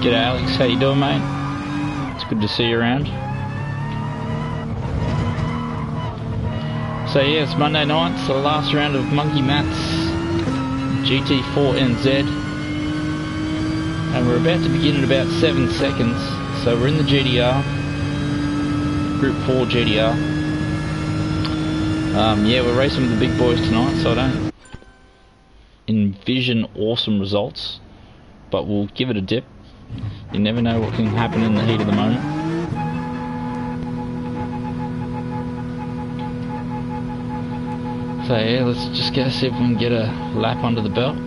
G'day Alex, how you doing, mate? It's good to see you around. So yeah, it's Monday night, it's the last round of Monkey Matt's GT4NZ, and we're about to begin in about 7 seconds. So we're in the GTR, Group 4 GTR. Yeah, we're racing with the big boys tonight, so I don't envision awesome results, but we'll give it a dip. You never know what can happen in the heat of the moment. So yeah, let's just go see if we can get a lap under the belt.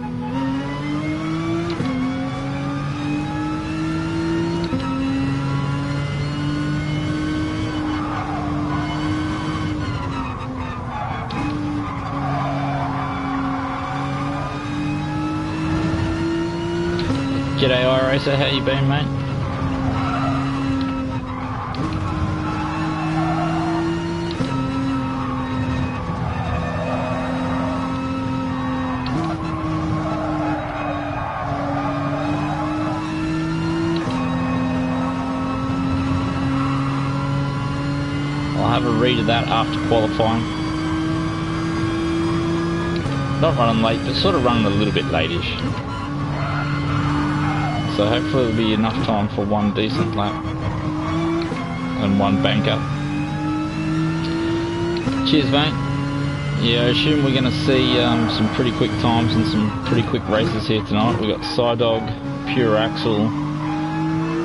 G'day iRacer, how you been, mate? I'll have a read of that after qualifying. Not running late, but sort of running a little bit late-ish. So hopefully there'll be enough time for one decent lap and one banker. Cheers, mate. Yeah, I assume we're going to see some pretty quick times and some pretty quick races here tonight. We've got Psydog, Pure Axel.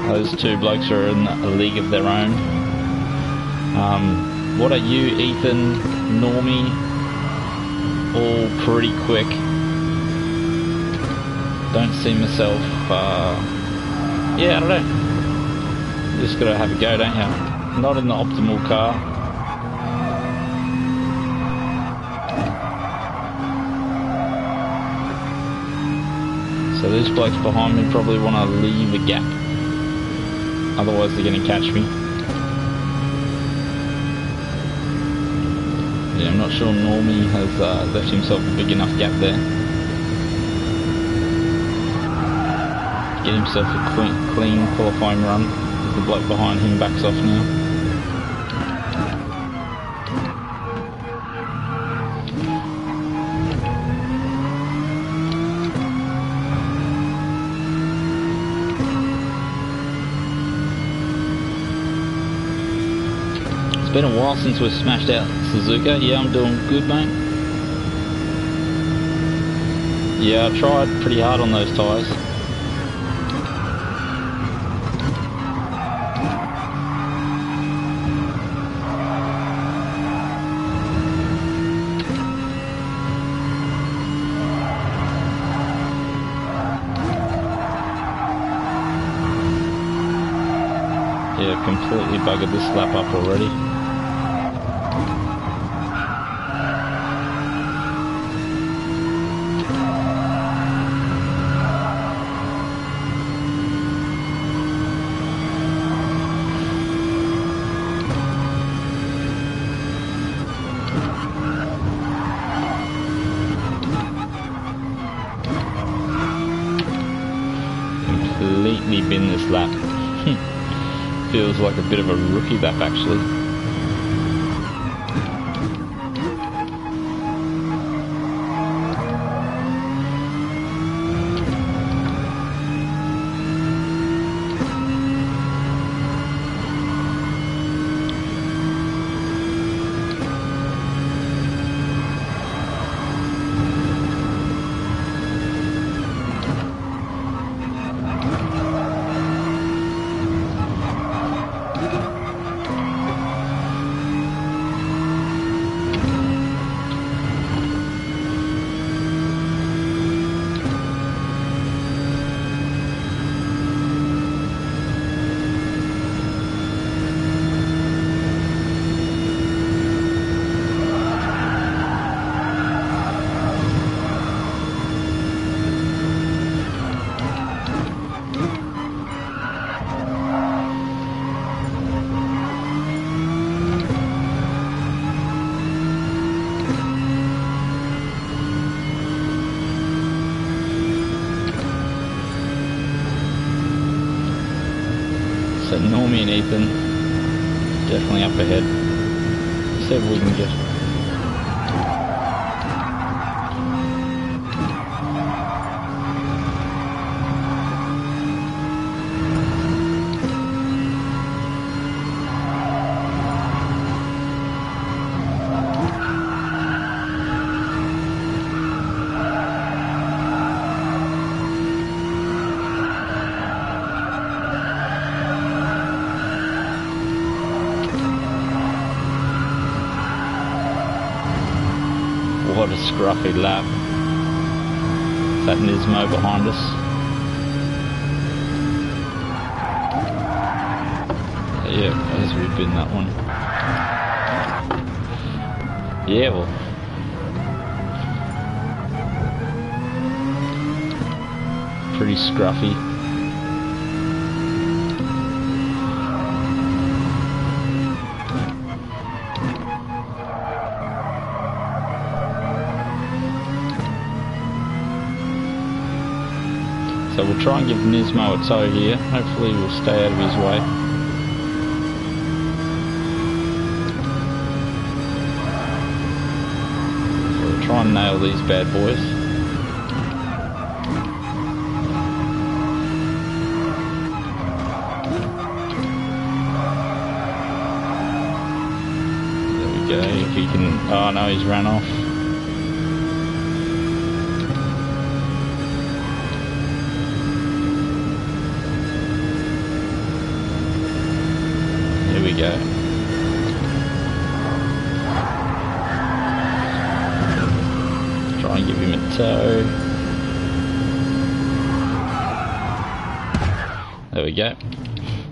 Those two blokes are in a league of their own. What are you, Ethan, Normie? All pretty quick. Don't see myself, yeah, I don't know. You just gotta have a go, don't you? Not in the optimal car. So these blokes behind me probably want to leave a gap. Otherwise they're gonna catch me. Yeah, I'm not sure Normie has left himself a big enough gap there. Get himself a clean qualifying run as the bloke behind him backs off now. It's been a while since we've smashed out Suzuka. Yeah, I'm doing good, mate. Yeah, I tried pretty hard on those tyres. Yeah, completely buggered this lap up already. Completely bin this lap. Feels like a bit of a rookie lap actually. Normie and Ethan definitely up ahead. See if we can get. What a scruffy lap. That Nismo behind us. Yeah, as we've been that one. Yeah, well. Pretty scruffy. So we'll try and give Nismo a tow here. Hopefully we'll stay out of his way. So we'll try and nail these bad boys. There we go. If he can... Oh no, he's ran off. Go. Try and give him a tow. There we go.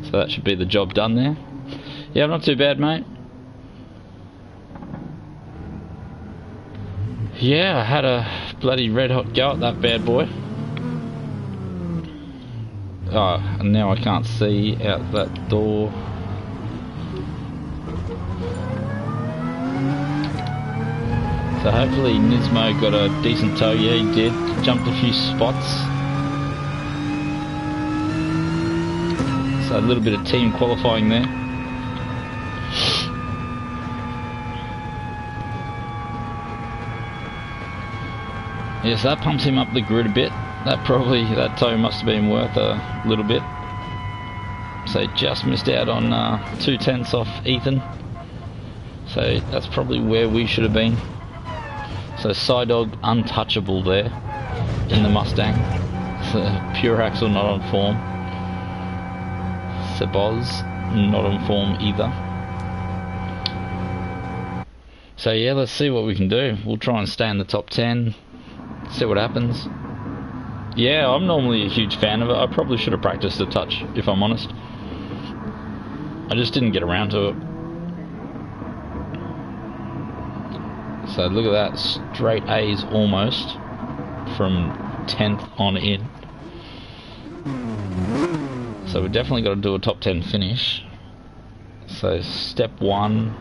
So that should be the job done there. Yeah, not too bad, mate. Yeah, I had a bloody red hot go at that bad boy. Oh, and now I can't see out that door. So hopefully Nismo got a decent tow. Yeah, he did. Jumped a few spots. So a little bit of team qualifying there. Yeah, so that pumps him up the grid a bit. That tow must have been worth a little bit. So just missed out on 2/10 off Ethan. So that's probably where we should have been. So side dog untouchable there in the Mustang. So pure axle not on form. Seboz not on form either. So yeah, let's see what we can do. We'll try and stay in the top 10. See what happens. Yeah, I'm normally a huge fan of it. I probably should have practiced a touch, if I'm honest. I just didn't get around to it. So look at that, straight A's almost from 10th on in. So we definitely got to do a top 10 finish. So step 1,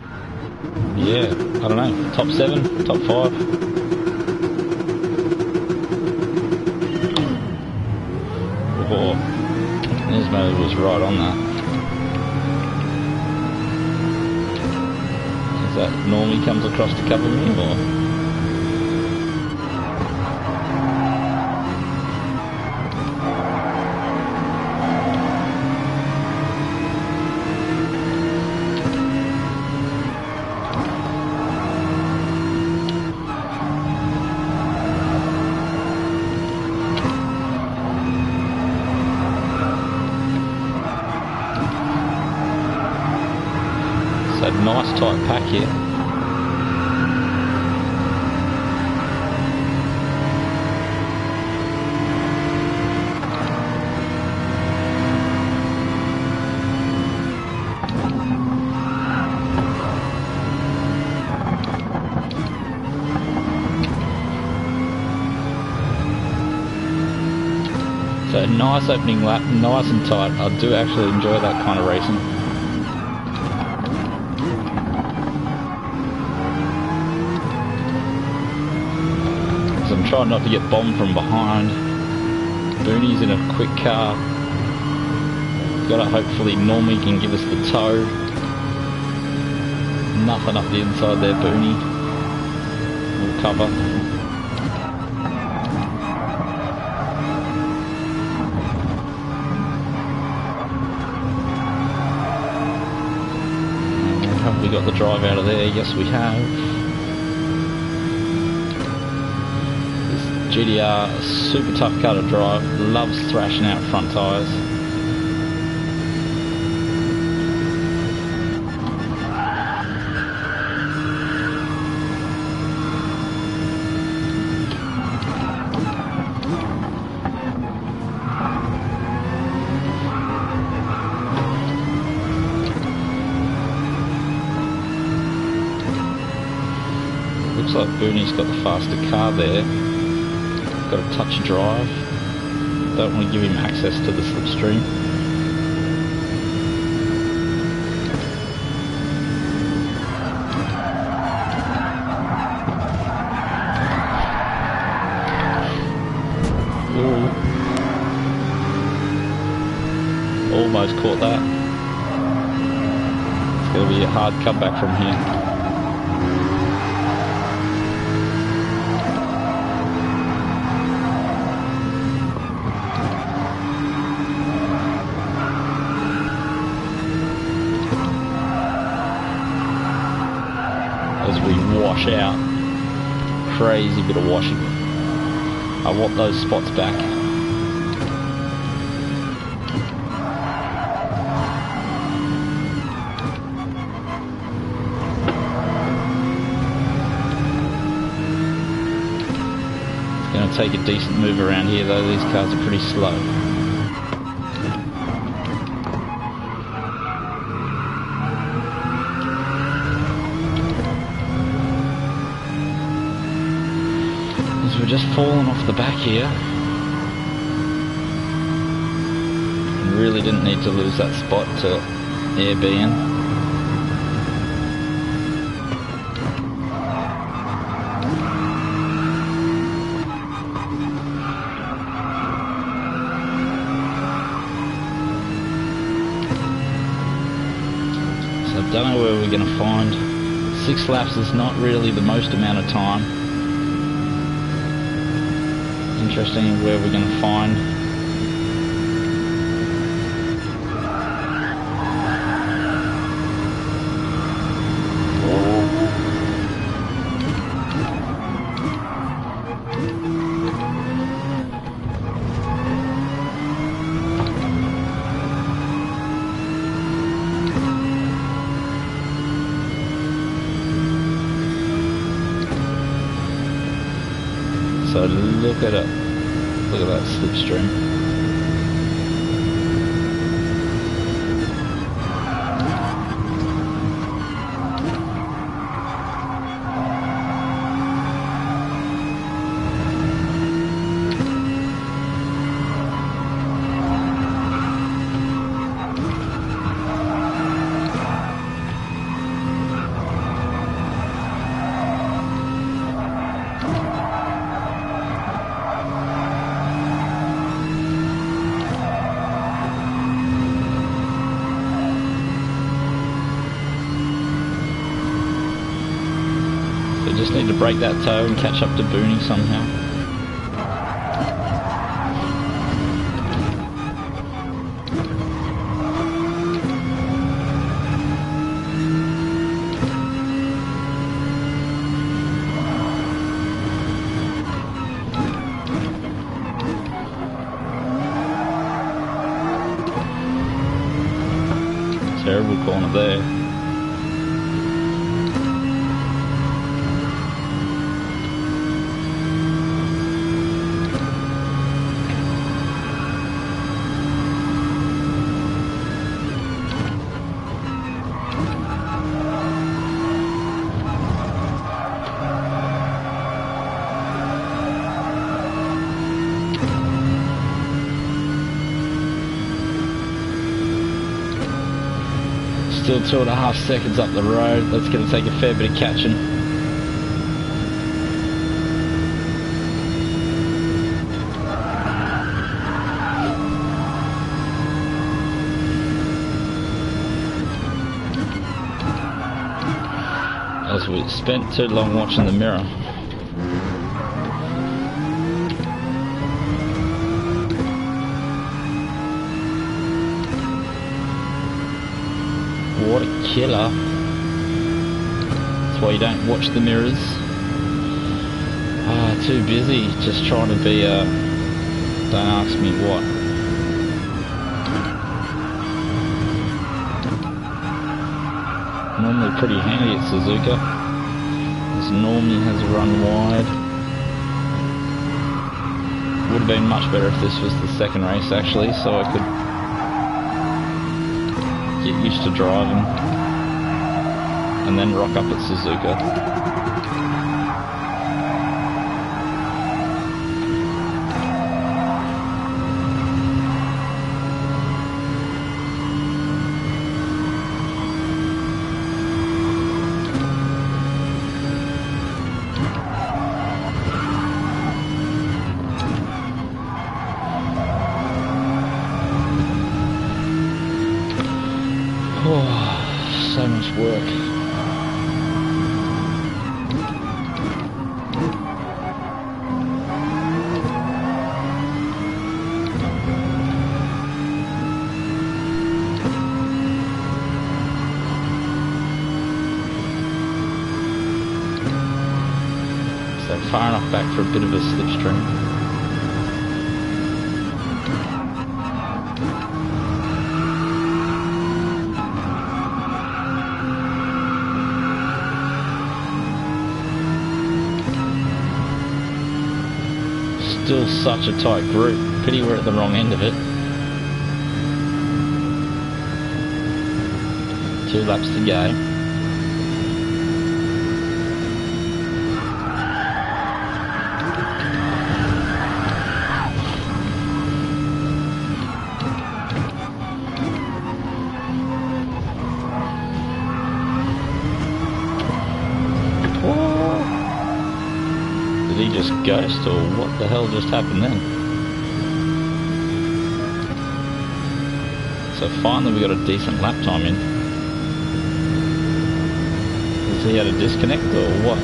yeah, I don't know, top 7, top 5. Oh, Nismo was right on that. That normally comes across to cover me, or? So nice tight pack here. So nice opening lap, nice and tight. I do actually enjoy that kind of racing. So I'm trying not to get bombed from behind. Booney's in a quick car. Gotta hopefully Normie can give us the toe. Nothing up the inside there, Booney. We'll cover. Have we got the drive out of there? Yes, we have. This GTR, super tough car to drive. Loves thrashing out front tyres. Looks like Booney's got the faster car there. Got a touch of drive. Don't want to give him access to the slipstream. Ooh. Almost caught that. It's going to be a hard comeback from here. As we wash out. Crazy bit of washing. I want those spots back. It's going to take a decent move around here though, these cars are pretty slow. We're just falling off the back here. And really didn't need to lose that spot to Airbnb. So I don't know where we're going to find. 6 laps is not really the most amount of time. Interesting where we're going to find. So look at it. Look at that slipstream. Just need to break that toe and catch up to Booney somehow. Terrible corner there. Still 2.5 seconds up the road. That's going to take a fair bit of catching. as we spent too long watching the mirror. What a killer. That's why you don't watch the mirrors. Too busy just trying to be don't ask me what. Normally pretty handy at Suzuka. This normally has a run wide. Would have been much better if this was the second race actually, so I could get used to driving and then rock up at Suzuka. So much work. So far enough back for a bit of a slipstream. Still such a tight group. Pity we're at the wrong end of it. 2 laps to go. Did he just ghost, or what the hell just happened then? So finally we got a decent lap time in. Has he had a disconnect or what?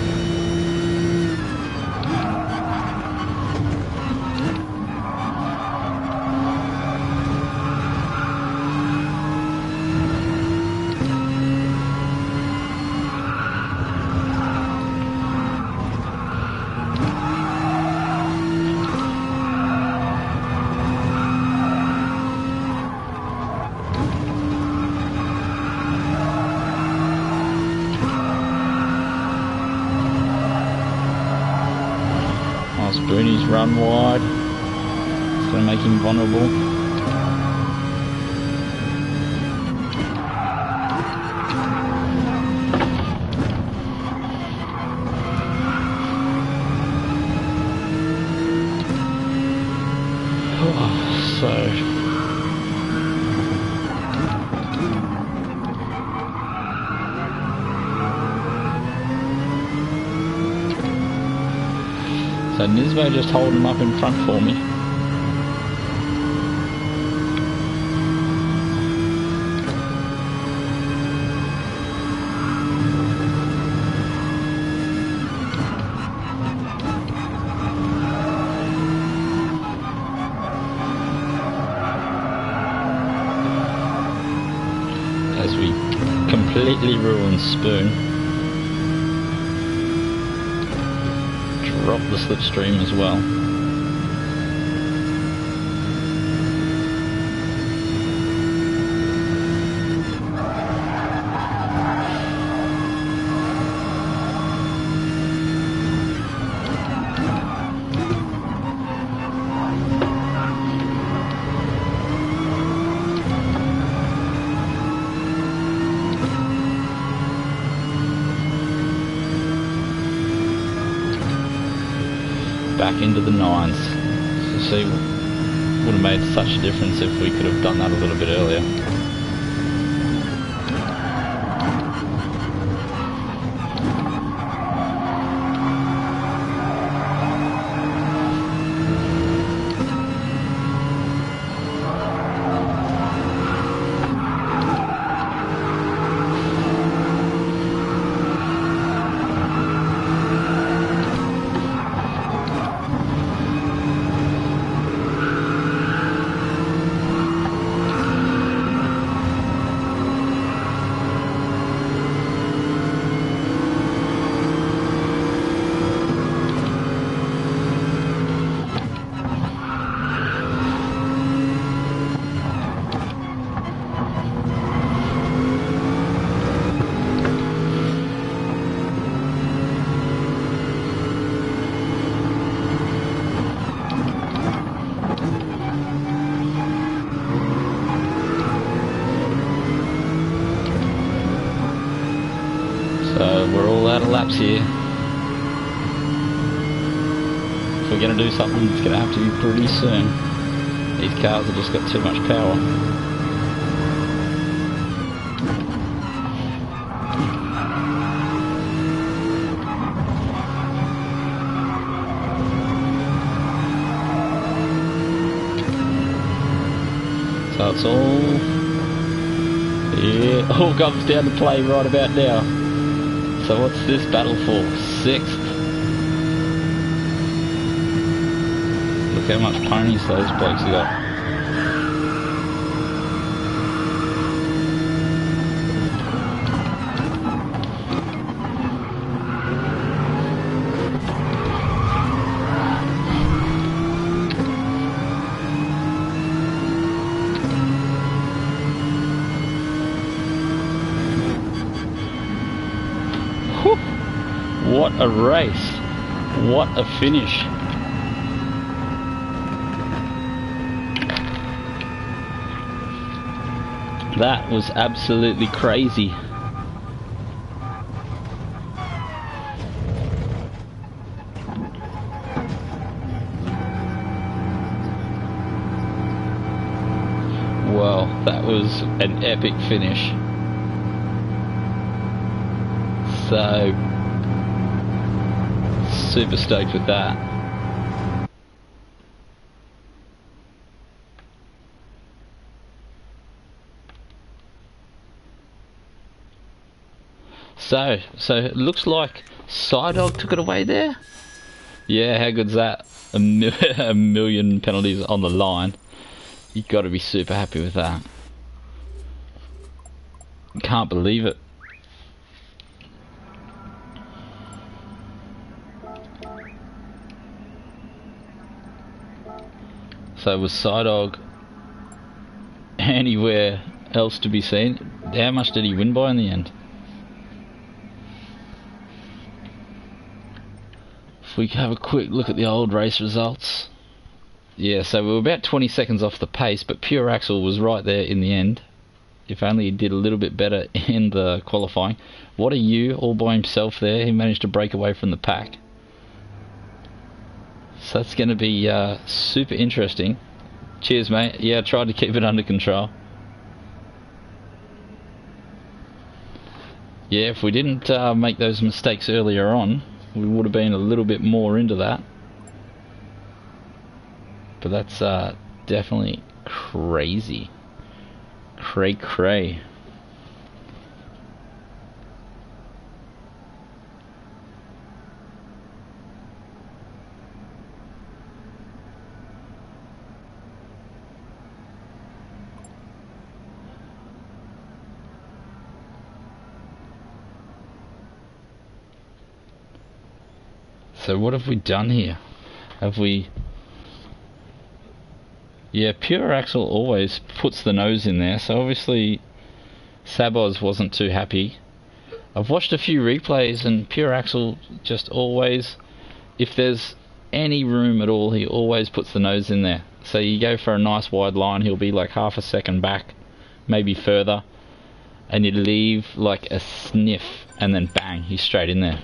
Booney's run wide. It's going to make him vulnerable. So Nismo just holding him up in front for me. As we completely ruin Spoon. Drop the slipstream as well. Back into the 9s. So see, would have made such a difference if we could have done that a little bit earlier. So we're all out of laps here. If we're going to do something, it's going to have to be pretty soon. These cars have just got too much power. So it's all comes down to play right about now. So what's this battle for? 6th? Look how much ponies those blokes have got. What a race. What a finish. That was absolutely crazy. Well, that was an epic finish. So super stoked with that. So it looks like Psydog took it away there. Yeah, how good's that? A million penalties on the line. You've got to be super happy with that. Can't believe it. So was Psydog anywhere else to be seen? How much did he win by in the end? If we have a quick look at the old race results. Yeah, so we were about 20 seconds off the pace, but Pure Axel was right there in the end. If only he did a little bit better in the qualifying. What a you, all by himself there. He managed to break away from the pack. So that's going to be super interesting. Cheers, mate. Yeah, I tried to keep it under control. Yeah, if we didn't make those mistakes earlier on, we would have been a little bit more into that. But that's definitely crazy. Cray. So what have we done here? Have we... Yeah, Pure Axel always puts the nose in there, so obviously Saboz wasn't too happy. I've watched a few replays and Pure Axel just always, if there's any room at all, he always puts the nose in there. So you go for a nice wide line, he'll be like half a second back, maybe further, and you leave like a sniff and then bang, he's straight in there.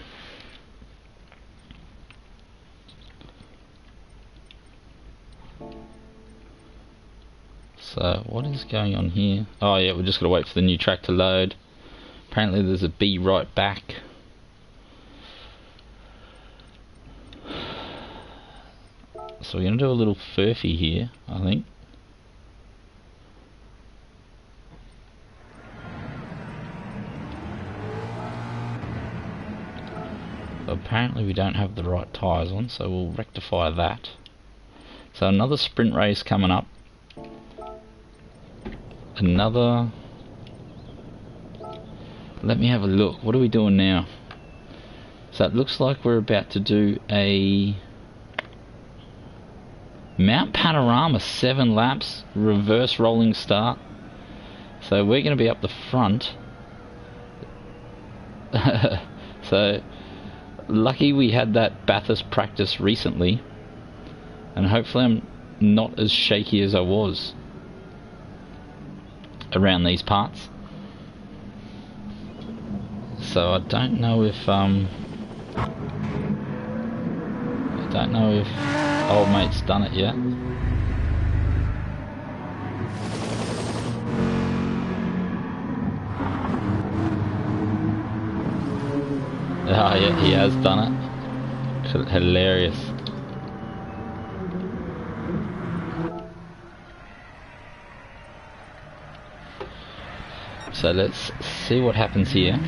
So what is going on here? Oh yeah, we're just got to wait for the new track to load. Apparently there's a B right back. So we're going to do a little furphy here, I think. Apparently we don't have the right tyres on, so we'll rectify that. So another sprint race coming up. Another... Let me have a look. What are we doing now? So it looks like we're about to do a... Mount Panorama, 7 laps, reverse rolling start. So we're going to be up the front. So lucky we had that Bathurst practice recently, and hopefully I'm not as shaky as I was around these parts. So I don't know if old mate's done it yet. Oh yeah, he has done it. Hilarious. So let's see what happens here.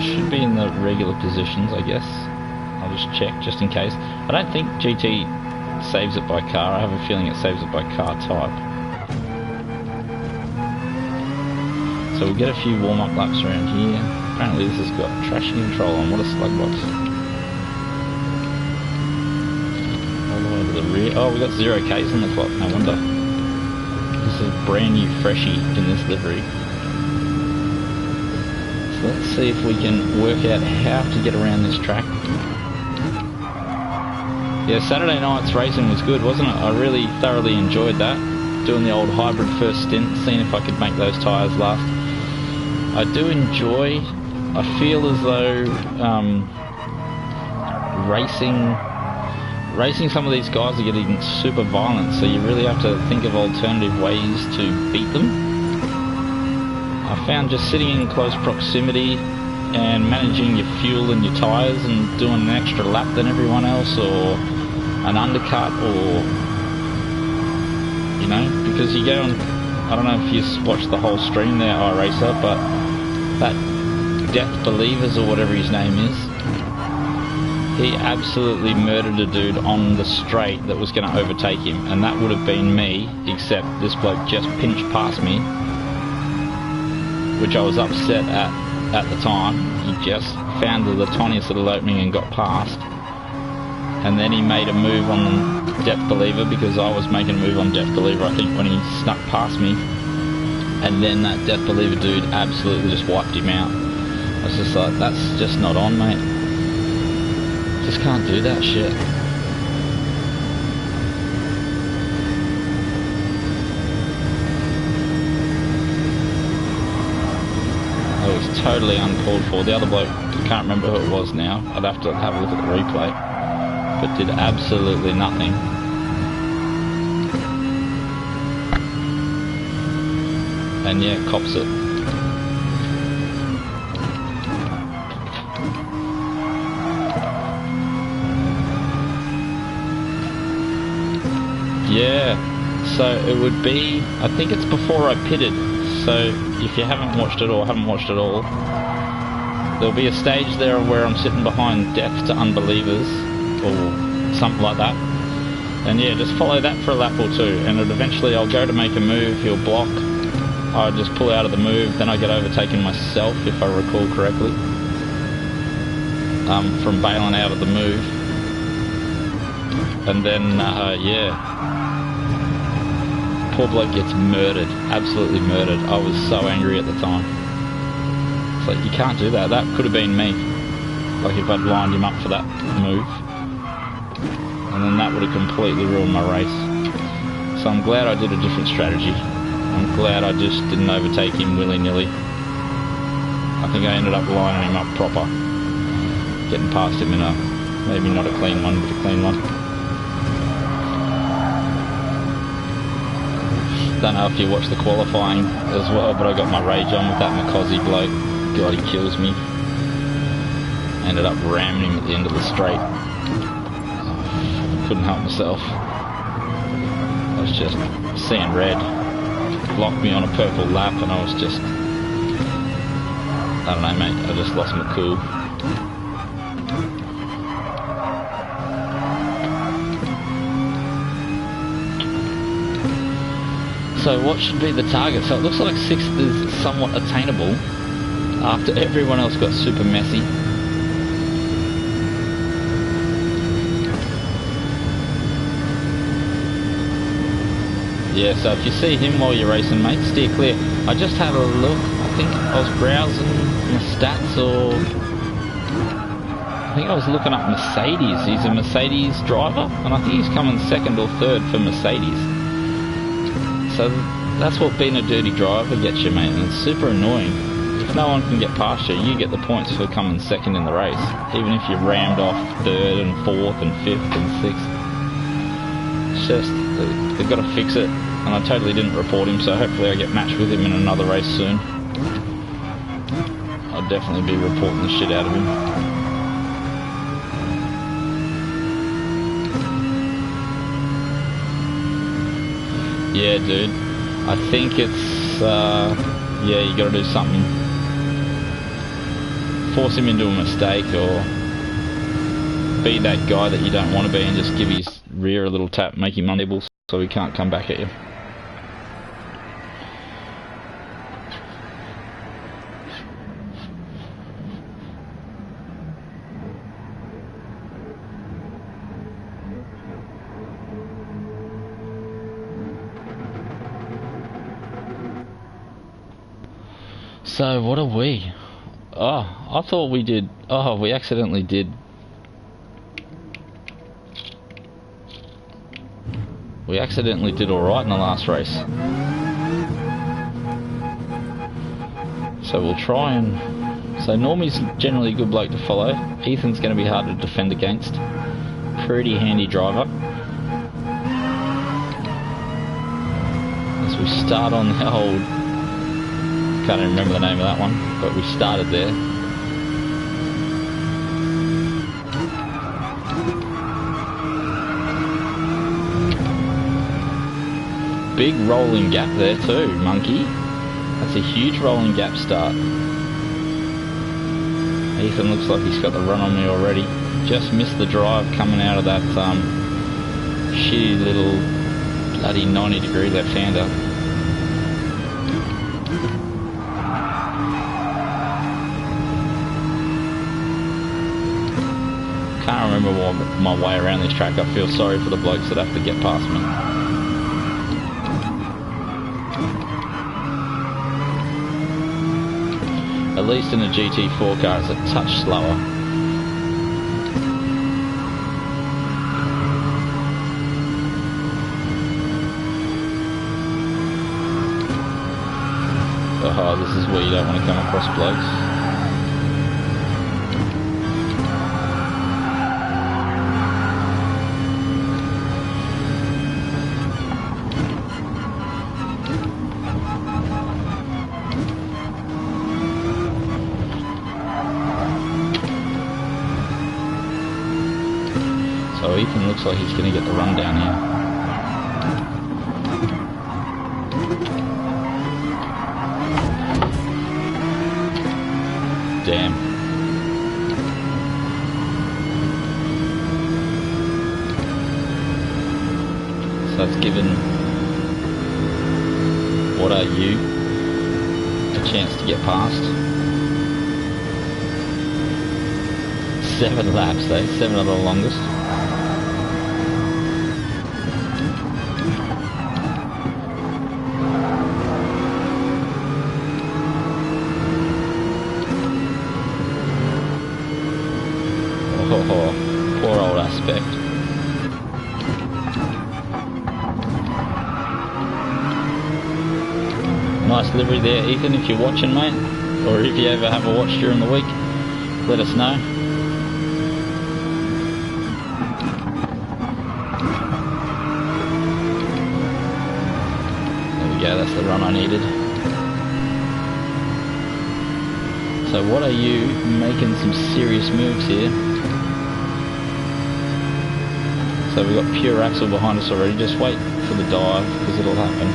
Should be in the regular positions, I guess. I'll just check just in case. I don't think GT saves it by car. I have a feeling it saves it by car type. So we'll get a few warm-up laps around here. Apparently this has got traction control on. What a slug box. All the way to the rear. Oh, we got 0 Ks on the clock. No wonder. This is a brand new freshie in this livery. So let's see if we can work out how to get around this track. Yeah, Saturday night's racing was good, wasn't it? I really thoroughly enjoyed that. Doing the old hybrid first stint, seeing if I could make those tyres last. I do enjoy, I feel as though racing some of these guys are getting super violent, so you really have to think of alternative ways to beat them. I found just sitting in close proximity and managing your fuel and your tyres and doing an extra lap than everyone else, or an undercut, or, you know, because you go on, I don't know if you watched the whole stream there, iRacer, but that Death Believers or whatever his name is, he absolutely murdered a dude on the straight that was going to overtake him, and that would have been me, except this bloke just pinched past me, which I was upset at the time. He just found the tiniest little opening and got past, and then he made a move on Death Believer because I was making a move on Death Believer, I think, when he snuck past me, and then that Death Believer dude absolutely just wiped him out. I was just like, that's just not on, mate. Just can't do that shit. It was totally uncalled for. The other bloke, I can't remember who it was now. I'd have to have a look at the replay. But did absolutely nothing. And yeah, cops it. Yeah, so it would be, I think it's before I pitted. So if you haven't watched it or haven't watched it all, there'll be a stage there where I'm sitting behind Death to Unbelievers or something like that. And yeah, just follow that for a lap or two, and eventually I'll go to make a move, he'll block, I just pull out of the move, then I get overtaken myself, if I recall correctly, from bailing out of the move. And then, yeah, poor bloke gets murdered, absolutely murdered. I was so angry at the time. It's like, you can't do that. That could have been me. Like if I'd lined him up for that move. And then that would have completely ruined my race. So I'm glad I did a different strategy. I'm glad I just didn't overtake him willy-nilly. I think I ended up lining him up proper. Getting past him in a, maybe not a clean one, but a clean one. Don't know if you watched the qualifying as well, but I got my rage on with that Makosi bloke. God, he kills me. Ended up ramming him at the end of the straight. Couldn't help myself. I was just seeing red. Locked me on a purple lap, and I was just, I don't know, mate, I just lost my cool. So what should be the target? So it looks like 6th is somewhat attainable after everyone else got super messy. Yeah, so if you see him while you're racing, mate, steer clear. I just had a look. I think I was browsing my stats, or I think I was looking up Mercedes. He's a Mercedes driver, and I think he's coming 2nd or 3rd for Mercedes. So that's what being a dirty driver gets you, mate, and it's super annoying. if no one can get past you, you get the points for coming second in the race, even if you rammed off third and fourth and fifth and sixth. It's just, they've got to fix it, and I totally didn't report him, so hopefully I get matched with him in another race soon. I'll definitely be reporting the shit out of him. Yeah, dude. I think it's, yeah, you gotta do something. Force him into a mistake, or be that guy that you don't want to be and just give his rear a little tap, make him unable so he can't come back at you. So what are we? Oh, I thought we did. Oh, we accidentally did. We accidentally did alright in the last race. So we'll try and... So Normie's generally a good bloke to follow. Ethan's going to be hard to defend against. Pretty handy driver. As we start on the old... Can't even remember the name of that one, but we started there. Big rolling gap there too, Monkey. That's a huge rolling gap start. Ethan looks like he's got the run on me already. Just missed the drive coming out of that shitty little bloody 90-degree left-hander. Can't remember my way around this track. I feel sorry for the blokes that have to get past me. At least in a GT4 car it's a touch slower. Oh, this is where you don't want to come across blokes. So Ethan looks like he's going to get the run down here. Damn. So that's given What Are You a chance to get past. 7 laps though, 7 of the longest. Oh, poor old Aspect. Nice livery there, Ethan, if you're watching, mate. Or if you ever have a watch during the week, let us know. There we go, that's the run I needed. So What Are You making some serious moves here? So we've got Pure Axle behind us already. Just wait for the dive because it'll happen.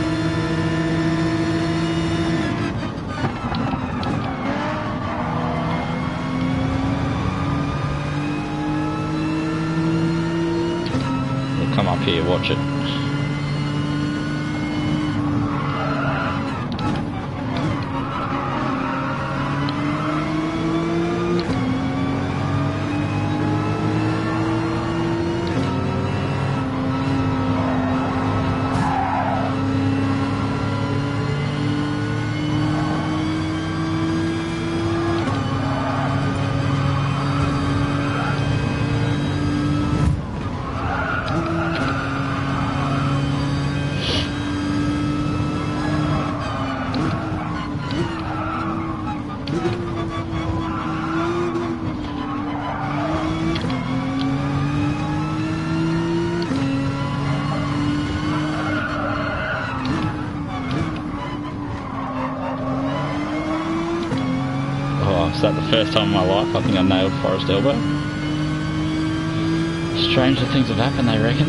We'll come up here, watch it. passed that the first time in my life. I think I nailed Forest Elbow. Stranger things have happened, they reckon.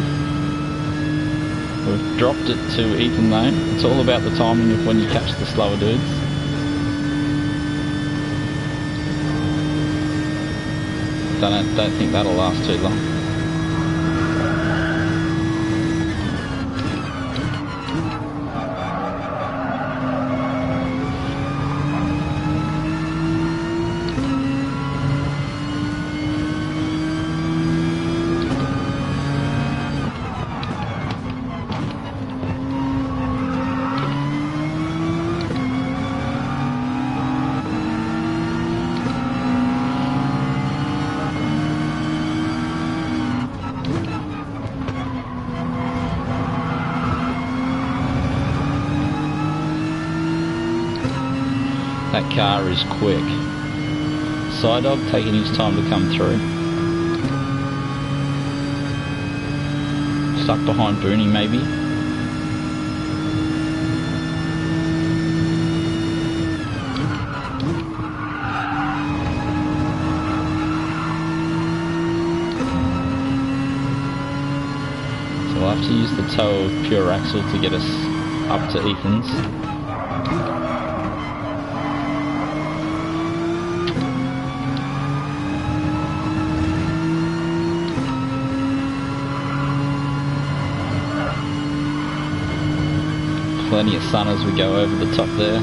We've dropped it to Ethan though. It's all about the timing of when you catch the slower dudes. Don't think that'll last too long. That car is quick. Side dog taking his time to come through. Stuck behind Booney maybe. So we'll have to use the toe of pure axle to get us up to Ethan's. Plenty of sun as we go over the top there.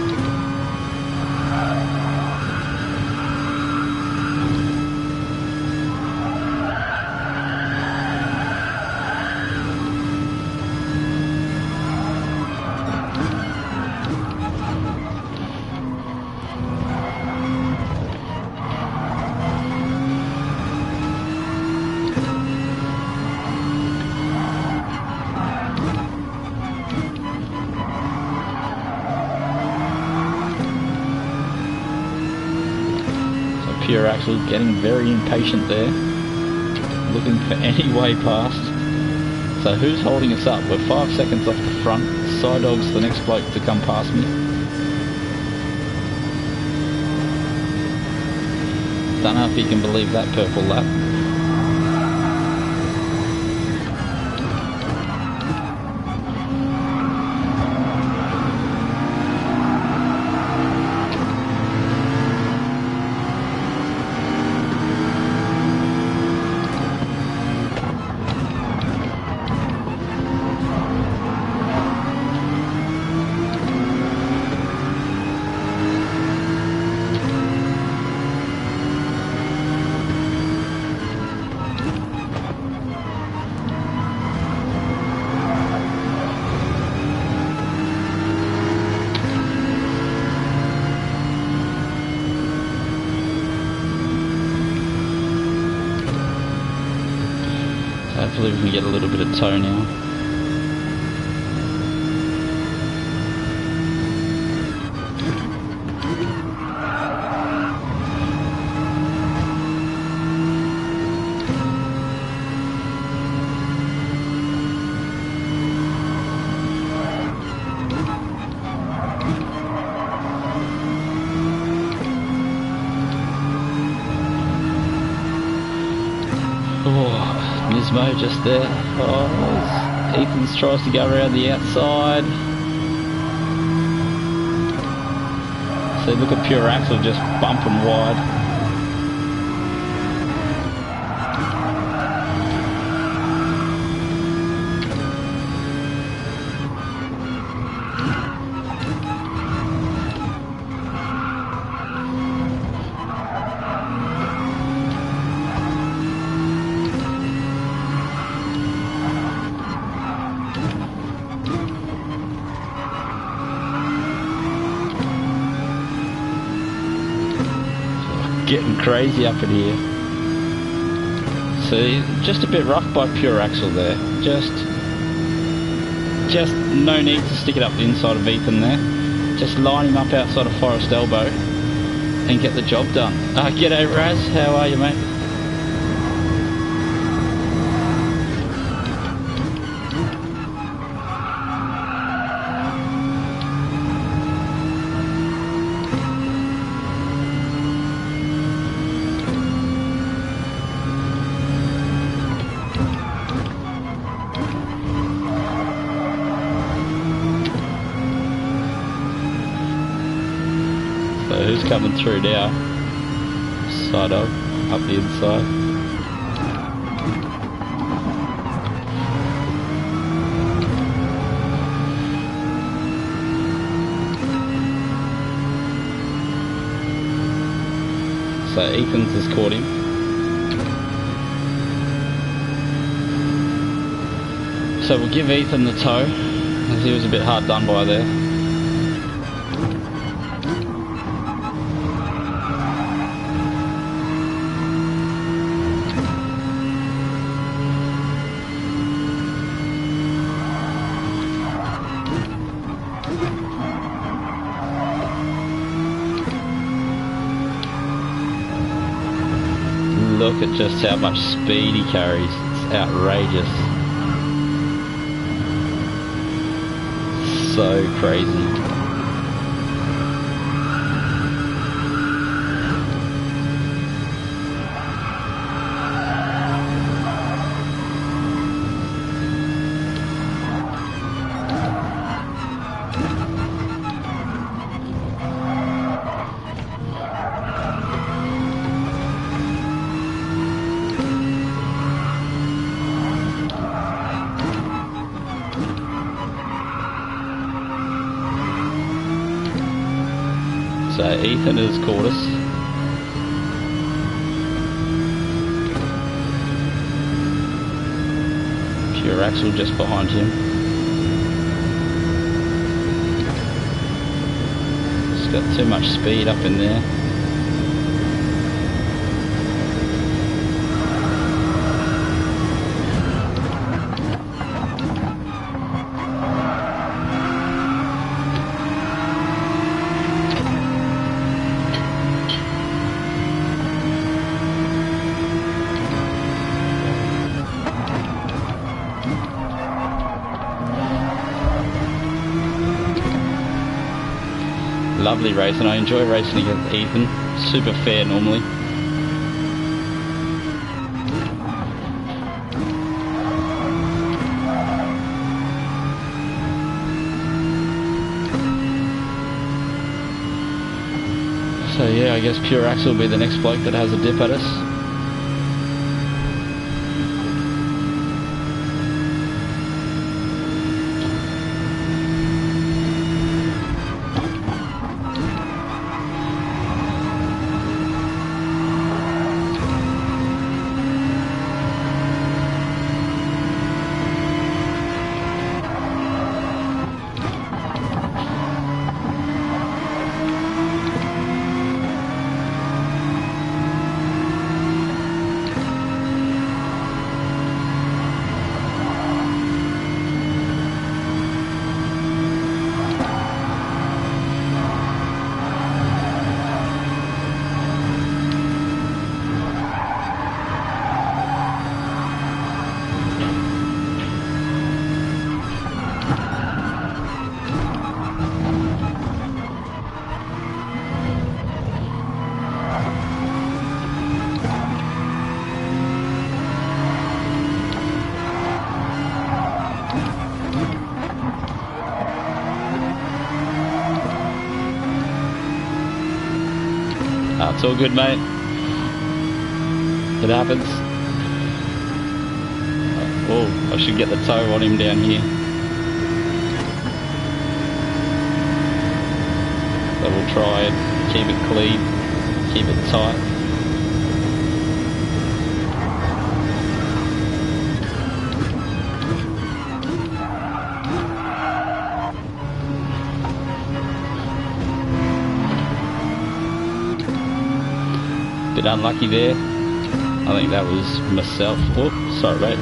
Pure axle getting very impatient there, looking for any way past. So who's holding us up? We're 5 seconds off the front. Side dog's the next bloke to come past me. Don't know if you can believe that purple lap. Hopefully we can get a little bit of toe now. Nismo just there. Oh, Ethan's tries to go around the outside. So look at pure axle just bumping wide. Getting crazy up in here. See, just a bit rough by pure axle there. Just no need to stick it up the inside of Ethan there. Just line him up outside of Forest Elbow and get the job done. G'day Raz, how are you mate? just coming through now. Side up the inside. So Ethan's has caught him. So we'll give Ethan the tow, as he was a bit hard done by there. Look at just how much speed he carries, it's outrageous. So crazy. So Ethan has caught us. Pure Axle just behind him. He's got too much speed up in there. Lovely race, and I enjoy racing against Ethan. Super fair normally. So yeah, I guess Pure Axle will be the next bloke that has a dip at us. It's all good, mate. It happens. Oh, I should get the tow on him down here. So we'll try and keep it clean, keep it tight. Bit unlucky there. I think that was myself. Oh, sorry, mate.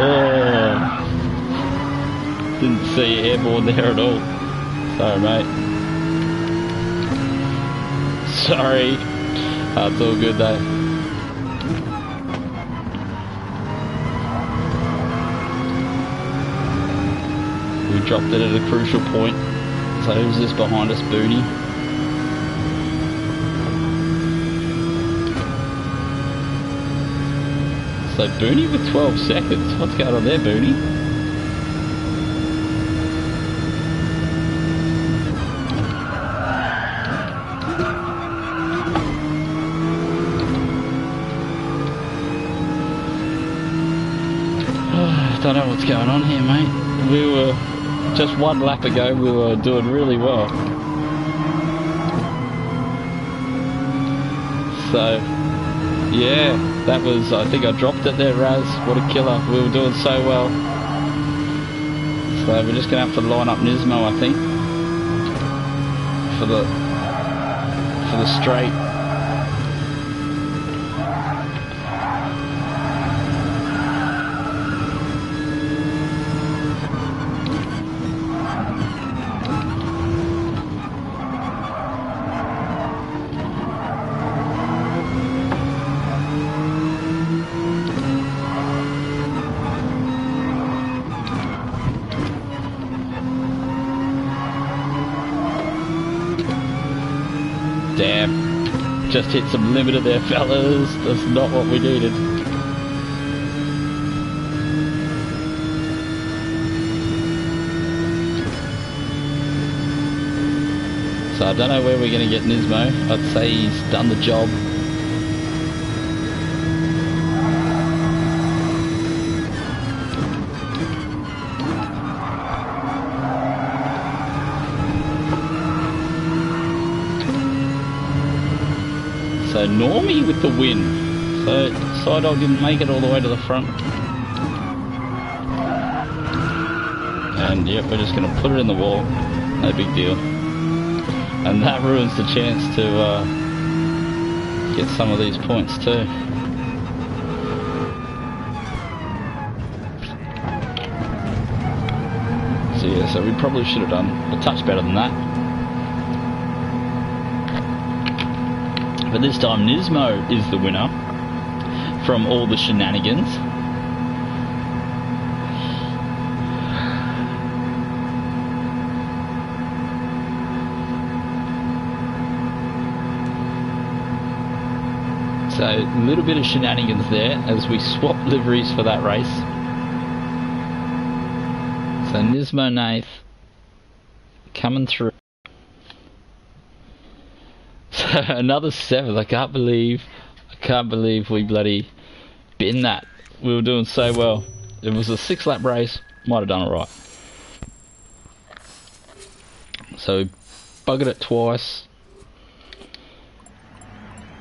Oh, didn't see you airborne there at all. Sorry, mate. Sorry. It's all good though. We dropped it at a crucial point. So who's this behind us, Booney? So Booney with 12 seconds. What's going on there, Booney? don't know what's going on here, mate. We were just one lap ago, we were doing really well. So, yeah, that was, I think I dropped it there, Raz. What a killer. We were doing so well. So we're just going to have to line up Nismo, I think, for the straight. Damn, just hit some limiter there, fellas. That's not what we needed. So I don't know where we're going to get Nismo. I'd say he's done the job. So Normie with the win. So Side-Dog didn't make it all the way to the front. And yep, we're just going to put it in the wall. No big deal. And that ruins the chance to get some of these points too. So yeah, so we probably should have done a touch better than that. But this time Nismo is the winner from all the shenanigans. So a little bit of shenanigans there as we swap liveries for that race. So Nismo Nath coming through. Another 7th. I can't believe we bloody binned that. We were doing so well. It was a 6-lap race. Might have done it right. So we buggered it twice.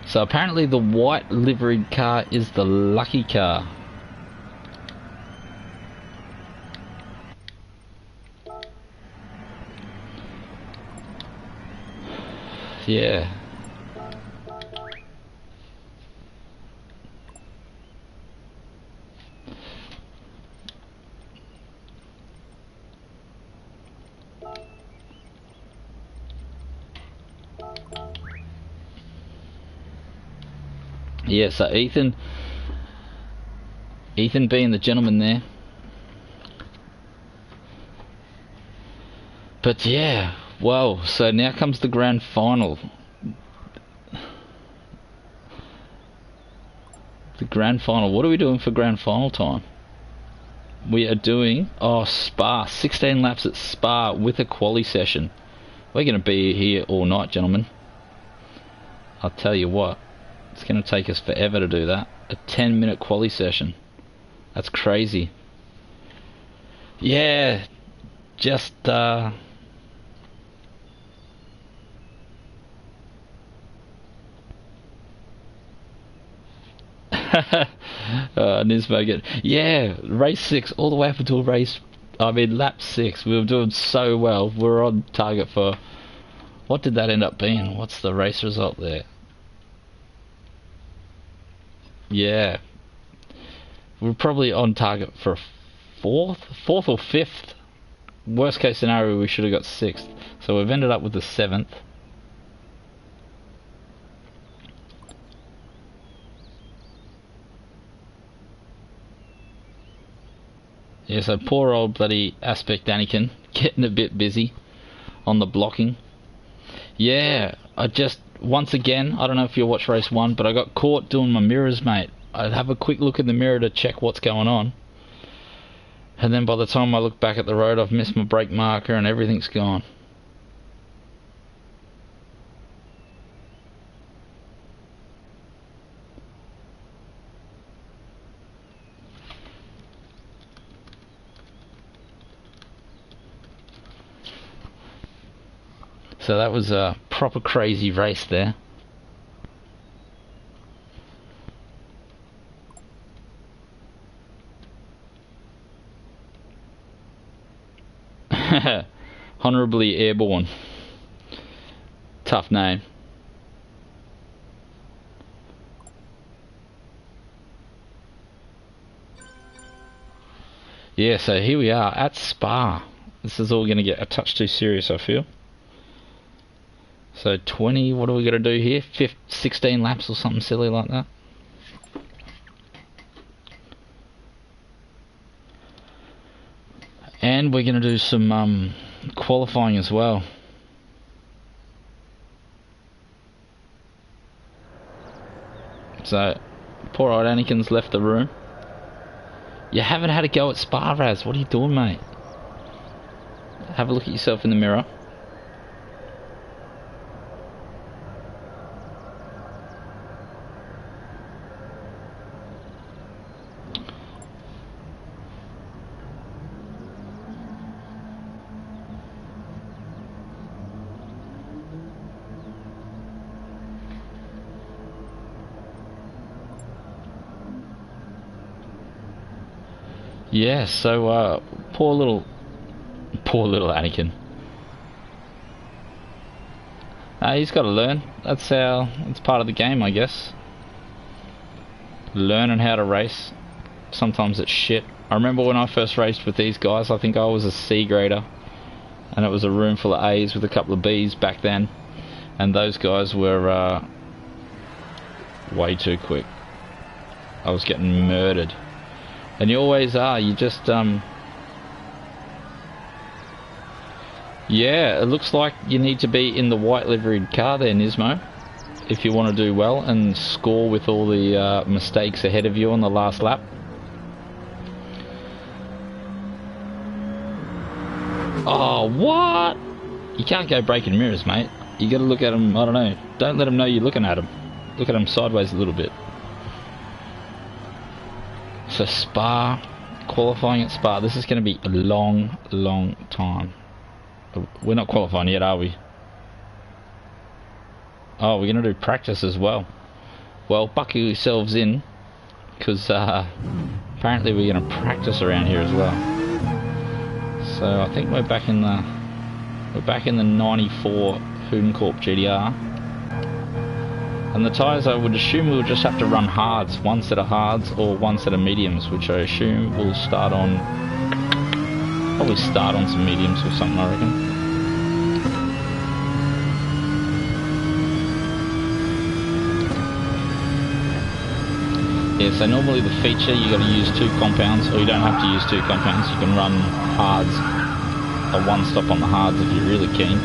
So apparently the white liveried car is the lucky car. Yeah. Yeah, so Ethan being the gentleman there. But yeah, well, so now comes the grand final. The grand final. What are we doing for grand final time? We are doing, Spa. 16 laps at Spa with a quali session. We're going to be here all night, gentlemen. I'll tell you what. It's going to take us forever to do that. A 10-minute quali session. That's crazy. Yeah, just Nismo again. Yeah, race 6 all the way up until lap 6. We were doing so well. We were on target for, what did that end up being? What's the race result there? Yeah, we're probably on target for a fourth or 5th. Worst case scenario, we should have got 6th. So we've ended up with the 7th. Yeah, so poor old bloody Aspect Anakin getting a bit busy on the blocking. Yeah, once again, I don't know if you watched race 1, but I got caught doing my mirrors, mate. I'd have a quick look in the mirror to check what's going on. And then by the time I look back at the road, I've missed my brake marker and everything's gone. So that was a proper crazy race there. Honorably Airborne. Tough name. Yeah, so here we are at Spa. This is all going to get a touch too serious, I feel. So 20, what are we going to do here? 16 laps or something silly like that. And we're going to do some qualifying as well. So, poor old Anakin's left the room. You haven't had a go at Spa, Raz. What are you doing, mate? Have a look at yourself in the mirror. Yeah, so poor little Anakin. He's got to learn. It's part of the game, I guess. Learning how to race. Sometimes it's shit. I remember when I first raced with these guys, I think I was a C grader, and it was a room full of A's with a couple of B's back then, and those guys were way too quick. I was getting murdered. And you always are, you just, yeah, it looks like you need to be in the white liveried car there, Nismo, if you want to do well and score with all the mistakes ahead of you on the last lap. Oh, what? You can't go breaking mirrors, mate. You got to look at them, I don't know, don't let them know you're looking at them. Look at them sideways a little bit. So Spa, qualifying at Spa, this is going to be a long, long time. We're not qualifying yet, are we? Oh, we're going to do practice as well. Well, buckle yourselves in, because apparently we're going to practice around here as well. So I think we're back in the 94 Hudenkorp GTR. And the tyres, I would assume we'll just have to run hards, one set of hards or one set of mediums, which I assume we'll start on, probably start on some mediums or something, I reckon. Yeah, so normally the feature, you got to use 2 compounds, or you don't have to use 2 compounds, you can run hards, or one stop on the hards if you're really keen.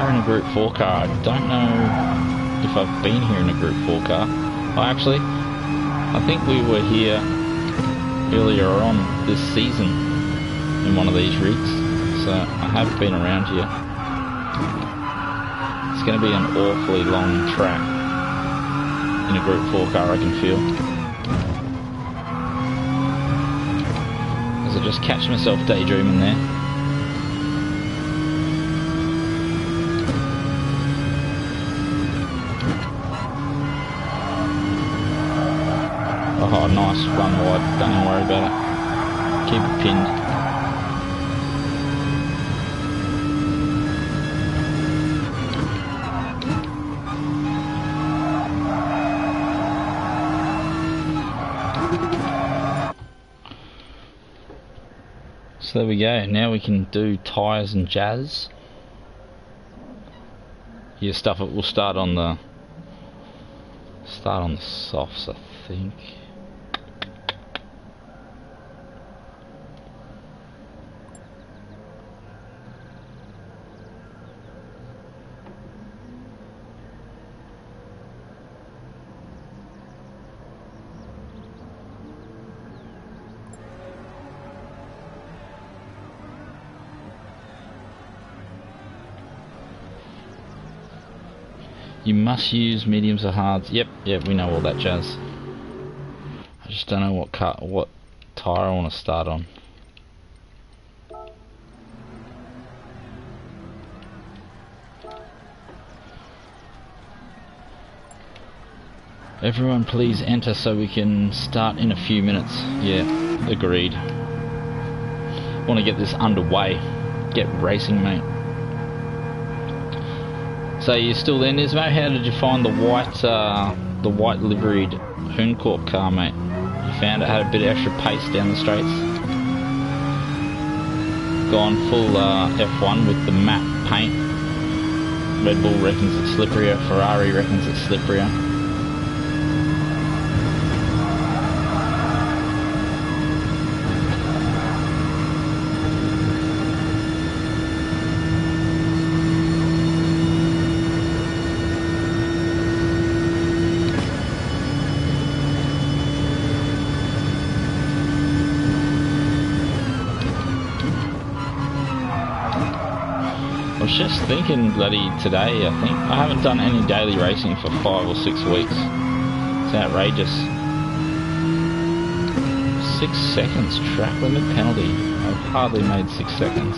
In a Group 4 car. I don't know if I've been here in a Group 4 car. Oh, actually, I think we were here earlier on this season in one of these rigs, so I have been around here. It's going to be an awfully long track in a Group 4 car, I can feel. As I just catch myself daydreaming there. Oh, nice, run wide, don't even worry about it. Keep it pinned. So there we go, now we can do tyres and jazz. Yeah, stuff it will start on the softs, I think. You must use mediums or hards. Yep, we know all that jazz. I just don't know what tyre I want to start on. Everyone please enter so we can start in a few minutes. Yeah, agreed. Want to get this underway. Get racing, mate. So you're still there, Nismo? How did you find the white liveried Hooncorp car, mate? You found it had a bit of extra pace down the straights? Gone full F1 with the matte paint. Red Bull reckons it's slipperier, Ferrari reckons it's slipperier. I was just thinking bloody today, I think. I haven't done any daily racing for 5 or 6 weeks. It's outrageous. 6 seconds track limit penalty. I've hardly made 6 seconds.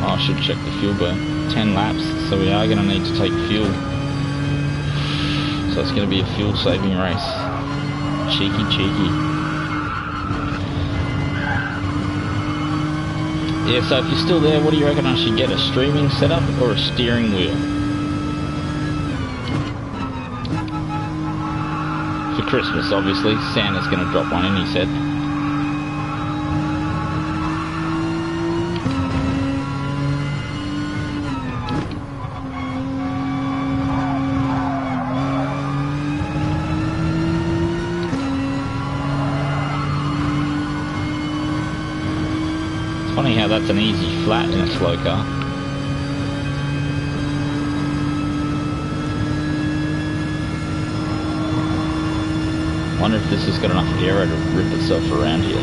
Oh, I should check the fuel burn. 10 laps, so we are going to need to take fuel. So it's going to be a fuel saving race. Cheeky. Yeah, so if you're still there, what do you reckon I should get? A streaming setup or a steering wheel? For Christmas, obviously. Santa's going to drop one in, he said. Funny how that's an easy flat in a slow car. Wonder if this has got enough aero to rip itself around here.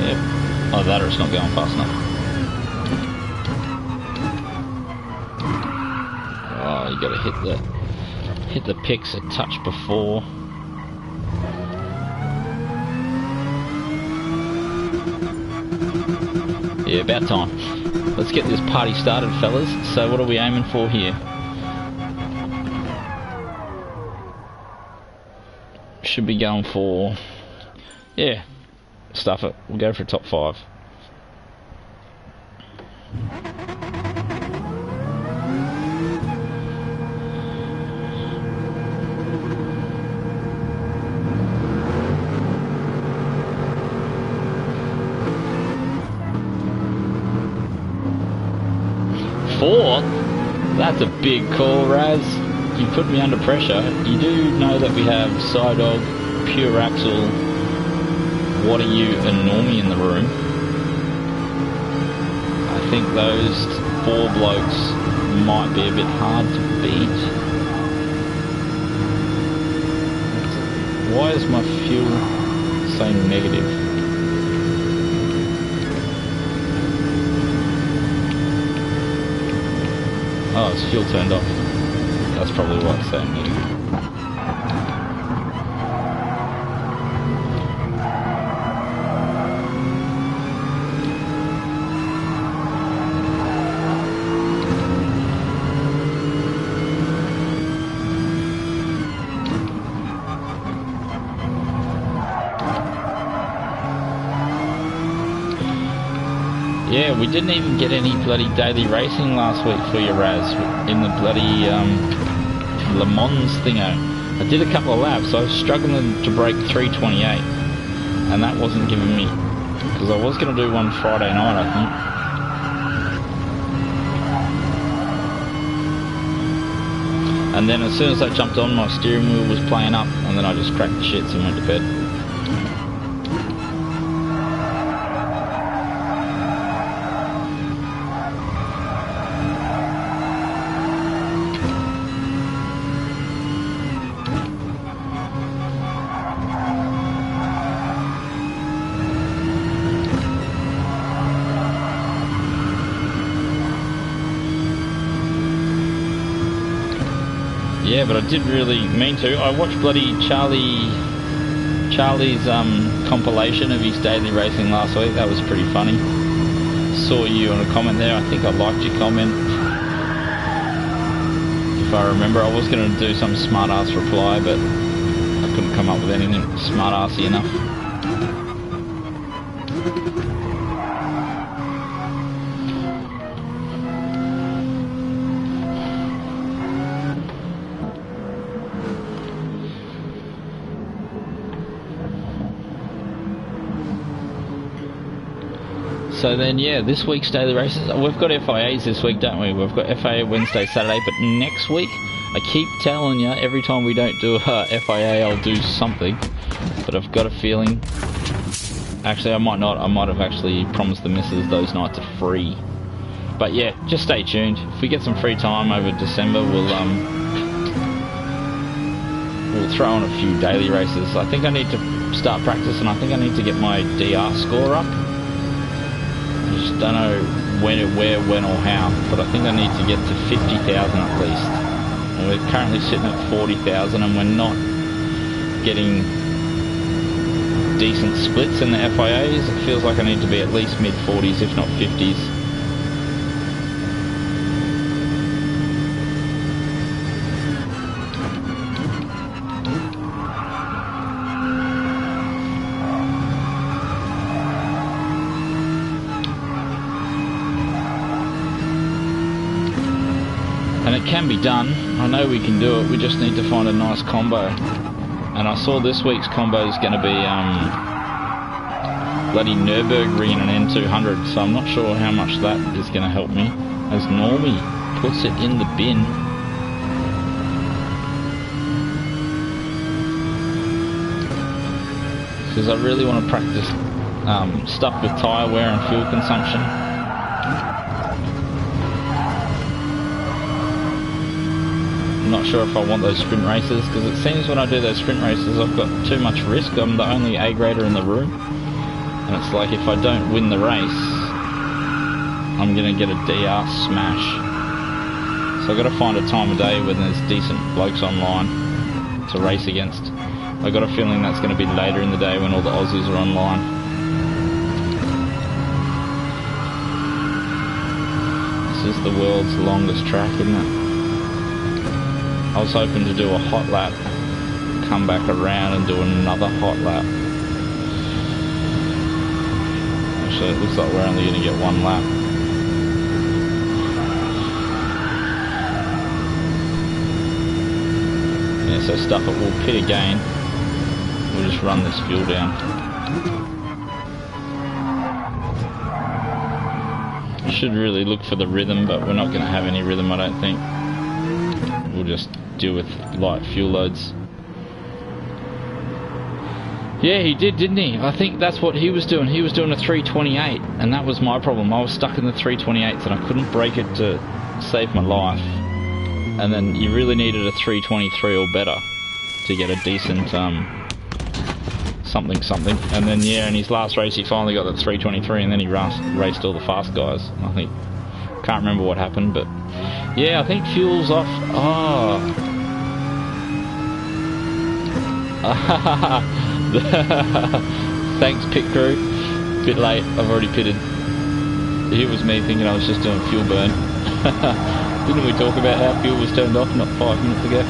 Yep. Oh, that or it's not going fast enough. Oh, you gotta hit the picks a touch before. Yeah, about time. Let's get this party started, fellas. So what are we aiming for here? Should be going for... yeah, stuff it. We'll go for a top 5. Fourth? That's a big call, Raz. You put me under pressure. You do know that we have Sidog, Pure Axle, What Are You, and Normie in the room. I think those 4 blokes might be a bit hard to beat. Why is my fuel saying negative? Oh, it's fuel turned off. That's probably why it's saying negative. Yeah, we didn't even get any bloody daily racing last week for you, Raz, in the bloody Le Mans thingo. I did a couple of laps. I was struggling to break 3:28, and that wasn't giving me, because I was going to do one Friday night, I think. And then as soon as I jumped on, my steering wheel was playing up, and then I just cracked the shits and went to bed. Yeah, but I did really mean to. I watched bloody Charlie's compilation of his daily racing last week. That was pretty funny. Saw you on a comment there. I think I liked your comment. If I remember, I was going to do some smart-ass reply, but I couldn't come up with anything smart-assy enough. So then, yeah, this week's daily races, we've got FIAs this week, don't we? We've got FIA Wednesday, Saturday, but next week, I keep telling you, every time we don't do a FIA, I'll do something. But I've got a feeling, actually I might not, I might have actually promised the missus those nights are free. But yeah, just stay tuned. If we get some free time over December, we'll throw on a few daily races. I think I need to start practicing. I think I need to get my DR score up. I just don't know when, where, when or how, but I think I need to get to 50,000 at least. And we're currently sitting at 40,000 and we're not getting decent splits in the FIAs. It feels like I need to be at least mid-40s, if not 50s. And it can be done. I know we can do it. We just need to find a nice combo. And I saw this week's combo is going to be bloody Nürburgring and N200. So I'm not sure how much that is going to help me. As Normie puts it in the bin. Because I really want to practice stuff with tyre wear and fuel consumption. Not sure if I want those sprint races, because it seems when I do those sprint races I've got too much risk. I'm the only A grader in the room, and it's like if I don't win the race I'm gonna get a DR smash. So I've got to find a time of day when there's decent blokes online to race against. I've got a feeling that's going to be later in the day when all the Aussies are online. This is the world's longest track, isn't it? I was hoping to do a hot lap, come back around and do another hot lap. Actually, it looks like we're only going to get one lap. Yeah, so stuff it, we'll pit again. We'll just run this fuel down. Should really look for the rhythm, but we're not going to have any rhythm, I don't think. We'll just deal with light fuel loads. Yeah, he did, didn't he? I think that's what he was doing. He was doing a 328, and that was my problem. I was stuck in the 328s and I couldn't break it to save my life. And then you really needed a 323 or better to get a decent something. And then yeah, in his last race he finally got the 323, and then he raced all the fast guys. I think, can't remember what happened, but yeah, I think fuel's off. Oh. Thanks pit crew. Bit late, I've already pitted. Here was me thinking I was just doing fuel burn. Didn't we talk about how fuel was turned off not 5 minutes ago?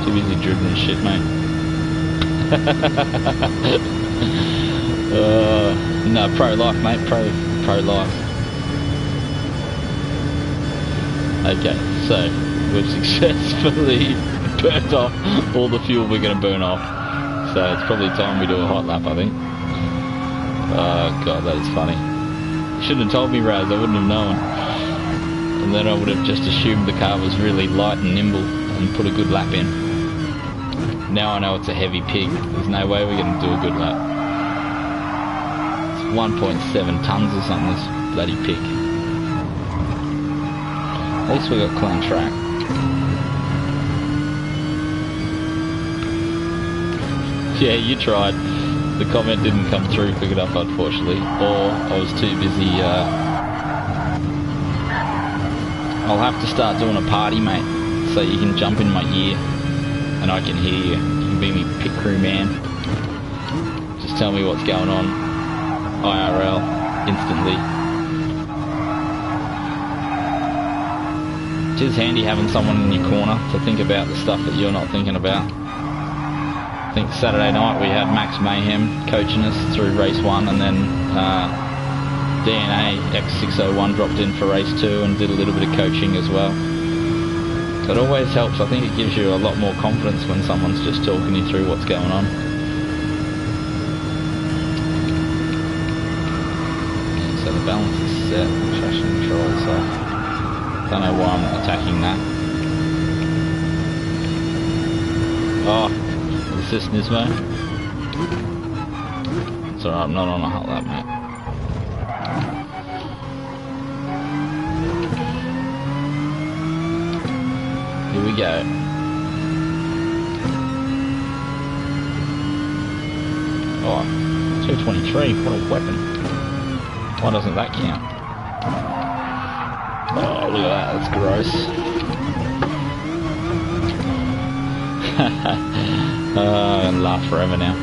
Too busy dribbling shit, mate. No, pro life, mate. Pro life. Okay, so we've successfully burnt off all the fuel we're going to burn off. So it's probably time we do a hot lap, I think. Oh god, that is funny. You shouldn't have told me, Raz, I wouldn't have known. And then I would have just assumed the car was really light and nimble and put a good lap in. Now I know it's a heavy pig. There's no way we're going to do a good lap. It's 1.7 tons or something, this bloody pig. At least we got clean track. Yeah, you tried. The comment didn't come through quick enough, unfortunately. Or I was too busy. I'll have to start doing a party, mate. so you can jump in my ear and I can hear you. You can be me pit crew man. Just tell me what's going on. IRL, instantly. It is handy having someone in your corner to think about the stuff that you're not thinking about. I think Saturday night we had Max Mayhem coaching us through race 1, and then DNA X601 dropped in for race 2 and did a little bit of coaching as well. So it always helps. I think it gives you a lot more confidence when someone's just talking you through what's going on. So the balance is set, traction control is off. Don't know why I'm attacking that. Oh, assist Nismo. It's alright, I'm not on a hot lap, mate. Here we go. Oh, 223, what a weapon. Why doesn't that count? Oh, look at that, that's gross. I'm gonna laugh forever now.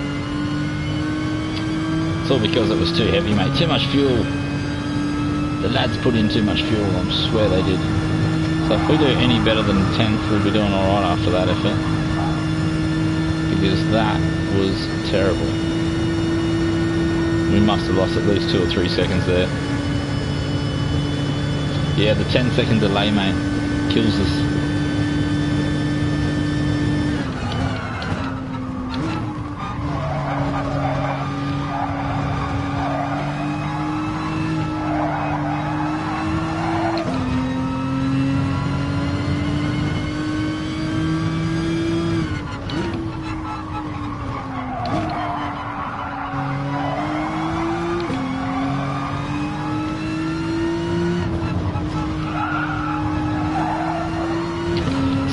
It's all because it was too heavy, mate. Too much fuel. The lads put in too much fuel, I swear they did. So if we do any better than 10th, we'll be doing alright after that effort. Because that was terrible. We must have lost at least 2 or 3 seconds there. Yeah, the 10-second delay, mate, kills us.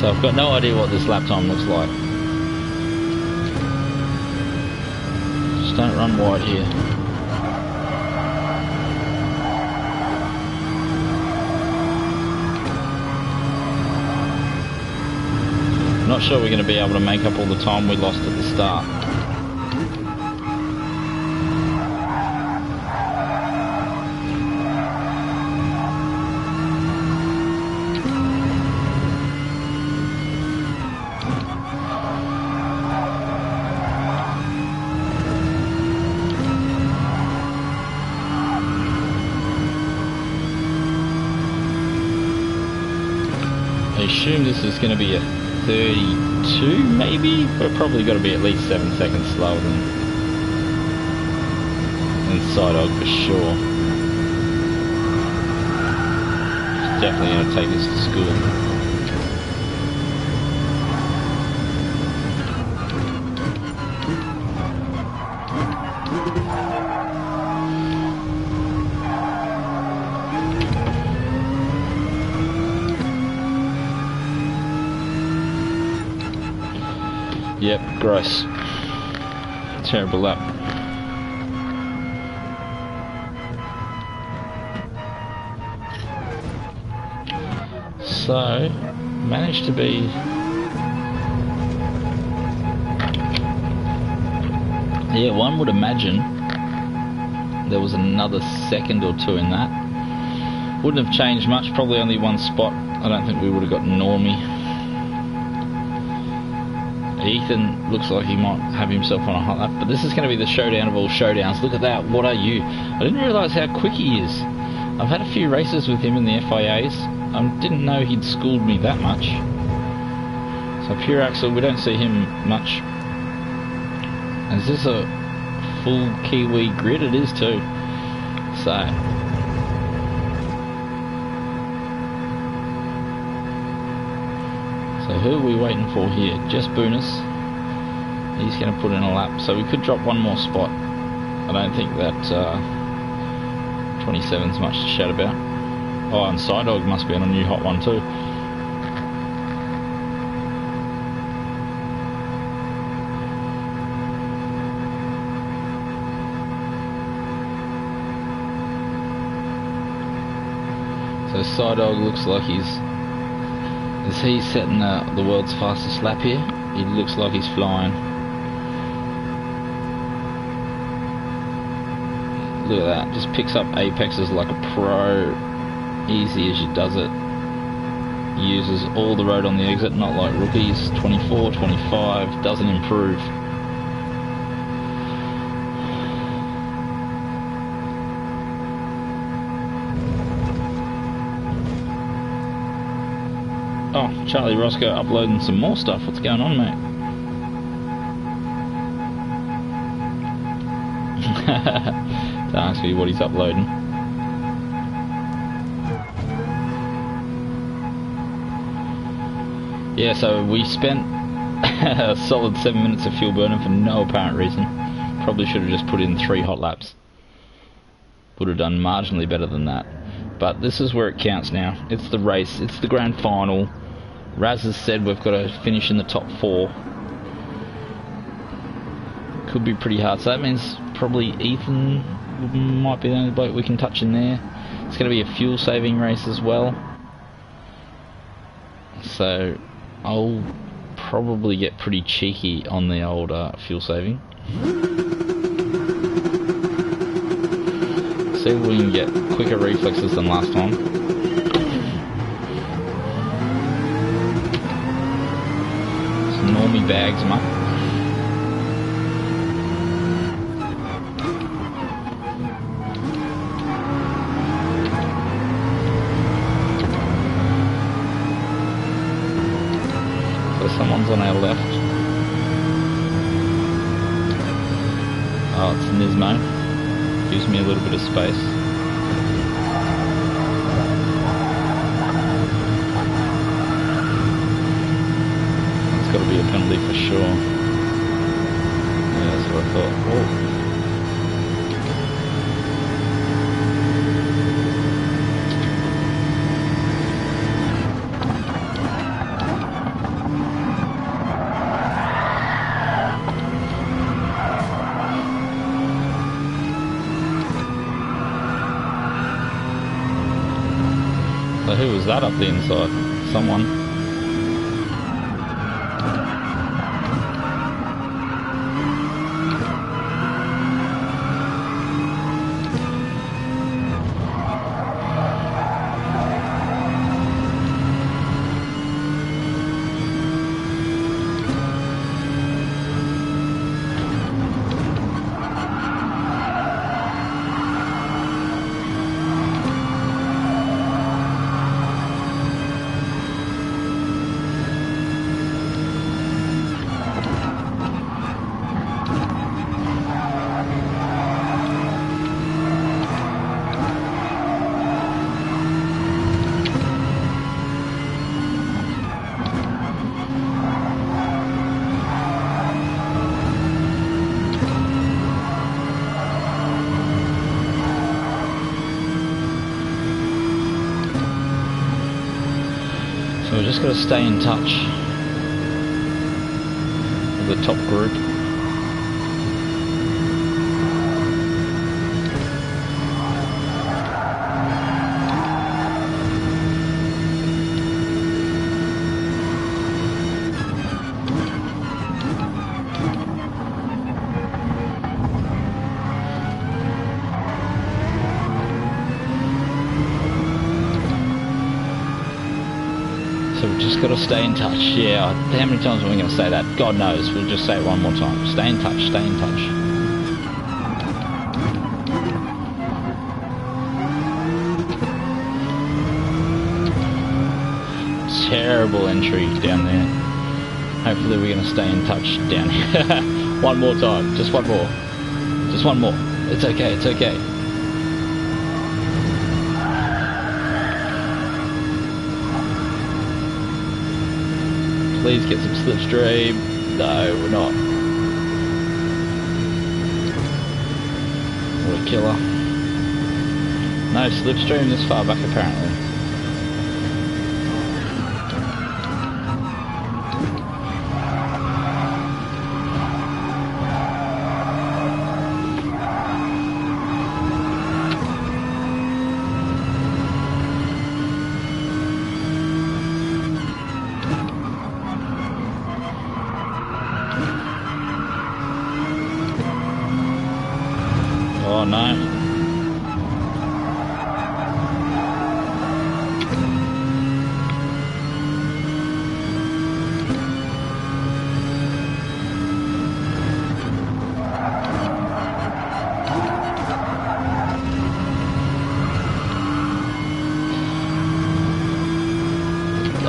So I've got no idea what this lap time looks like. Just don't run wide here. Not sure we're going to be able to make up all the time we lost at the start. I assume this is going to be a 32 maybe? We're probably got to be at least 7 seconds slower than Side-Og for sure. It's definitely going to take us to school. Yep, gross. Terrible lap. So, managed to be... Yeah, one would imagine there was another second or two in that. Wouldn't have changed much, probably only one spot. I don't think we would have got Normie. Ethan looks like he might have himself on a hot lap, but this is going to be the showdown of all showdowns. Look at that, what are you? I didn't realise how quick he is. I've had a few races with him in the FIAs. I didn't know he'd schooled me that much. So pure axle, we don't see him much. Is this a full Kiwi grid? It is too. So... So who are we waiting for here? Just Boonis. He's going to put in a lap. So we could drop one more spot. I don't think that 27's much to shout about. Oh, and Side-Og must be on a new hot one too. So Side-Og looks like he's Is he setting the world's fastest lap here? He looks like he's flying. Look at that, just picks up apexes like a pro. Easy as she does it. Uses all the road on the exit, not like rookies. 24, 25, doesn't improve. Oh, Charlie Roscoe uploading some more stuff. What's going on, mate? Don't ask me what he's uploading. Yeah, so we spent a solid 7 minutes of fuel burning for no apparent reason. Probably should have just put in 3 hot laps. Would have done marginally better than that. But this is where it counts now. It's the race, it's the grand final. Raz has said we've got to finish in the top 4. Could be pretty hard, so that means probably Ethan might be the only bloke we can touch in there. It's going to be a fuel saving race as well. So I'll probably get pretty cheeky on the old fuel saving. See if we can get quicker reflexes than last time. So Normie bags him up. Someone's on our left. Oh, it's Nismo. Gives me a little bit of space. It's got to be a penalty for sure. Yeah, that's what I thought. Oh. So who was that up the inside? Someone. So we've just got to stay in touch with the top group. So we've just got to stay in touch. Yeah, how many times are we going to say that? God knows. We'll just say it one more time. Stay in touch, stay in touch. Terrible entry down there. Hopefully we're going to stay in touch down here. One more time. Just one more. Just one more. It's okay, it's okay. Please get some slipstream. No, we're not. What a killer. No slipstream this far back apparently. know.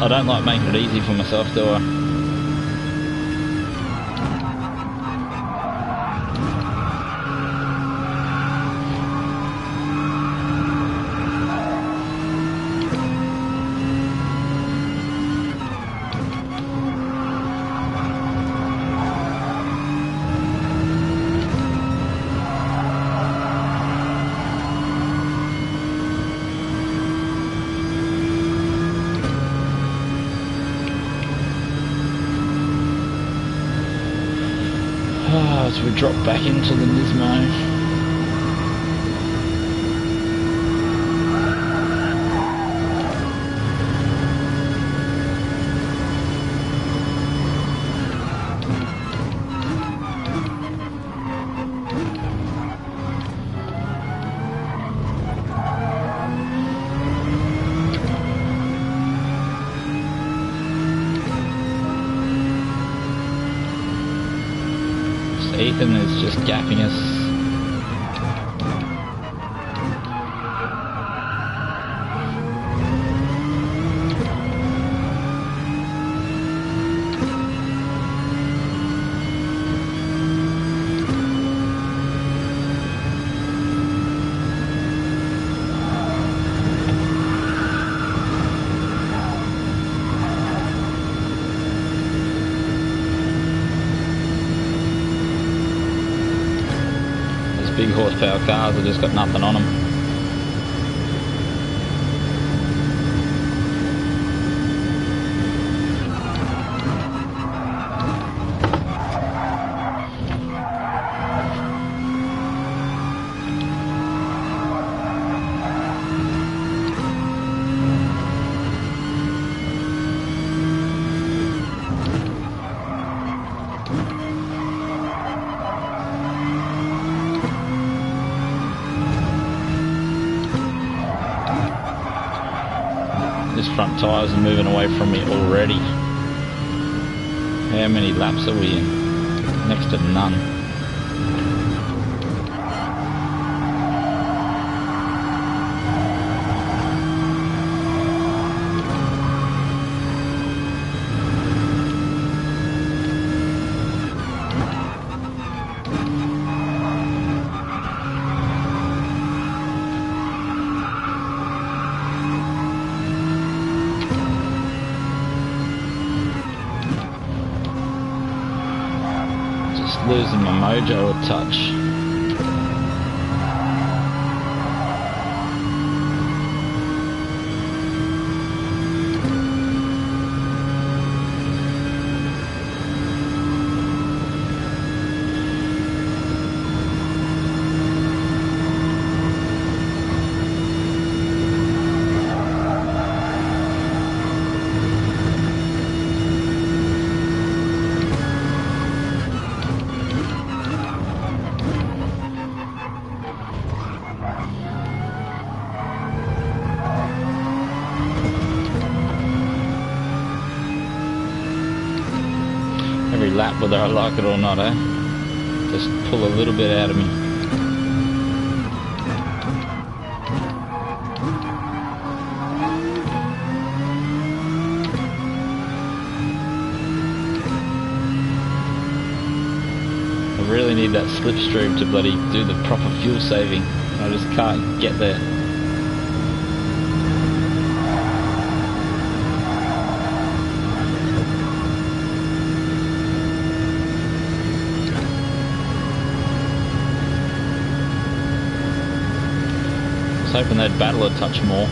I don't like making it easy for myself, do I? As we drop back into the Nismo. Ethan is just gapping us. Big horsepower cars have just got nothing on them. This front tyres are moving away from me already. How many laps are we in? Next to none. Losing my mojo a touch. Every lap, whether I like it or not, just pull a little bit out of me. I really need that slipstream to bloody do the proper fuel saving. I just can't get there. I was hoping they'd battle a touch more.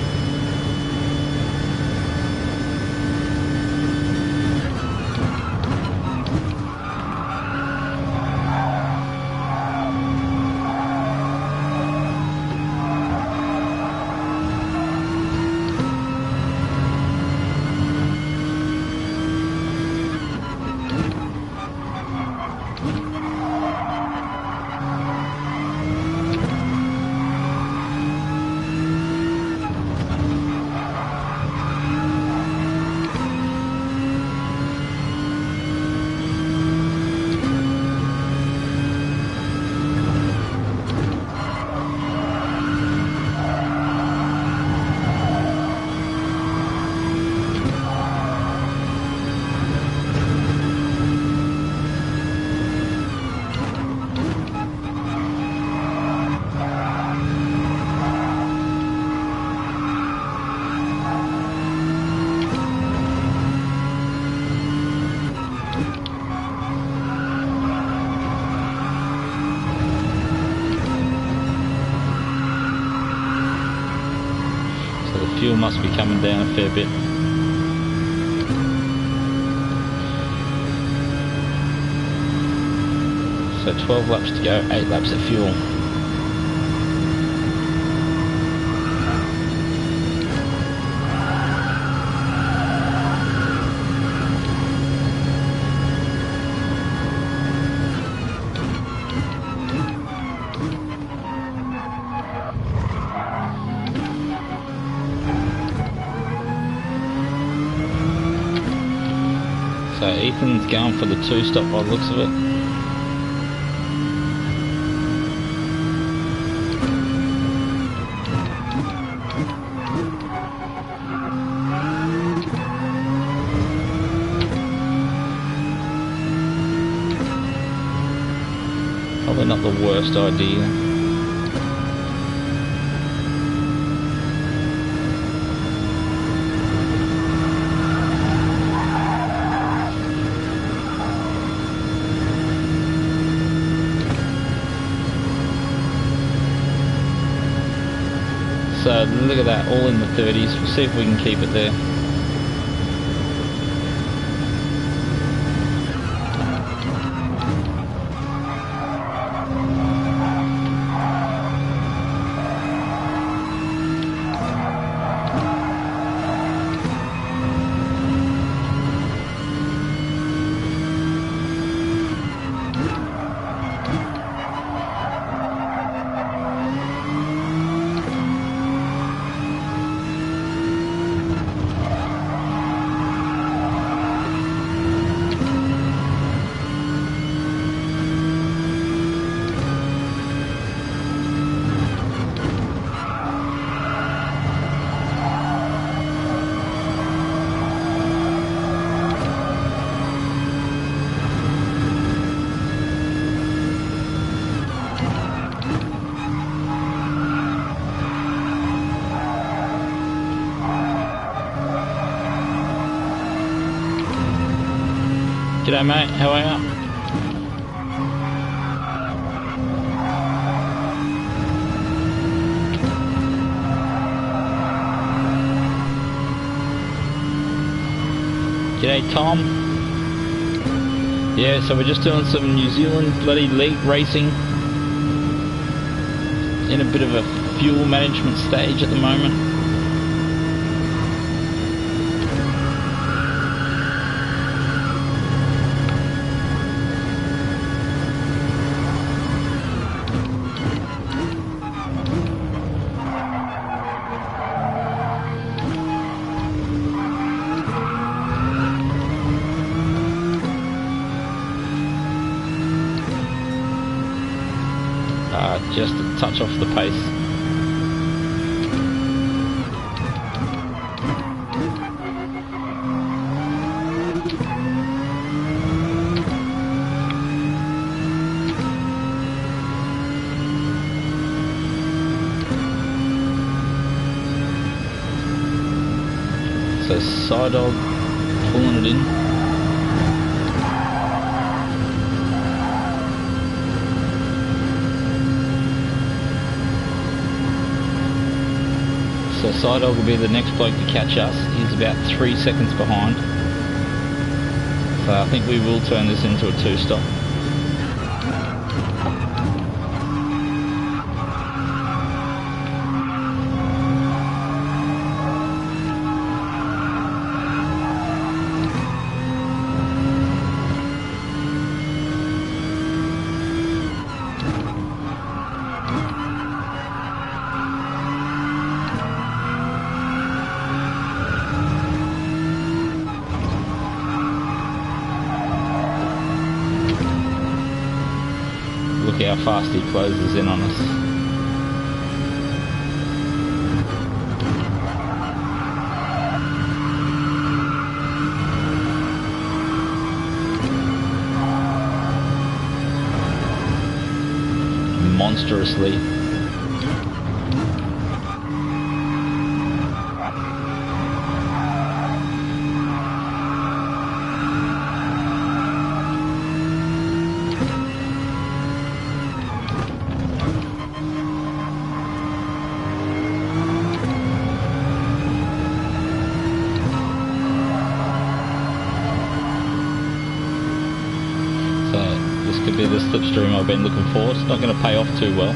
must be coming down a fair bit. So 12 laps to go, 8 laps of fuel. So Ethan's going for the 2-stop by the looks of it. Probably not the worst idea. So look at that, all in the 30s. We'll see if we can keep it there. G'day mate, how are you? G'day Tom. Yeah, so we're just doing some New Zealand bloody league racing. In a bit of a fuel management stage at the moment. Just a touch off the pace. So side dog pulling it in. So side dog will be the next bloke to catch us. He's about 3 seconds behind. So I think we will turn this into a 2-stop. Look how fast he closes in on us. Monstrously. could be the slipstream I've been looking for. It's not going to pay off too well.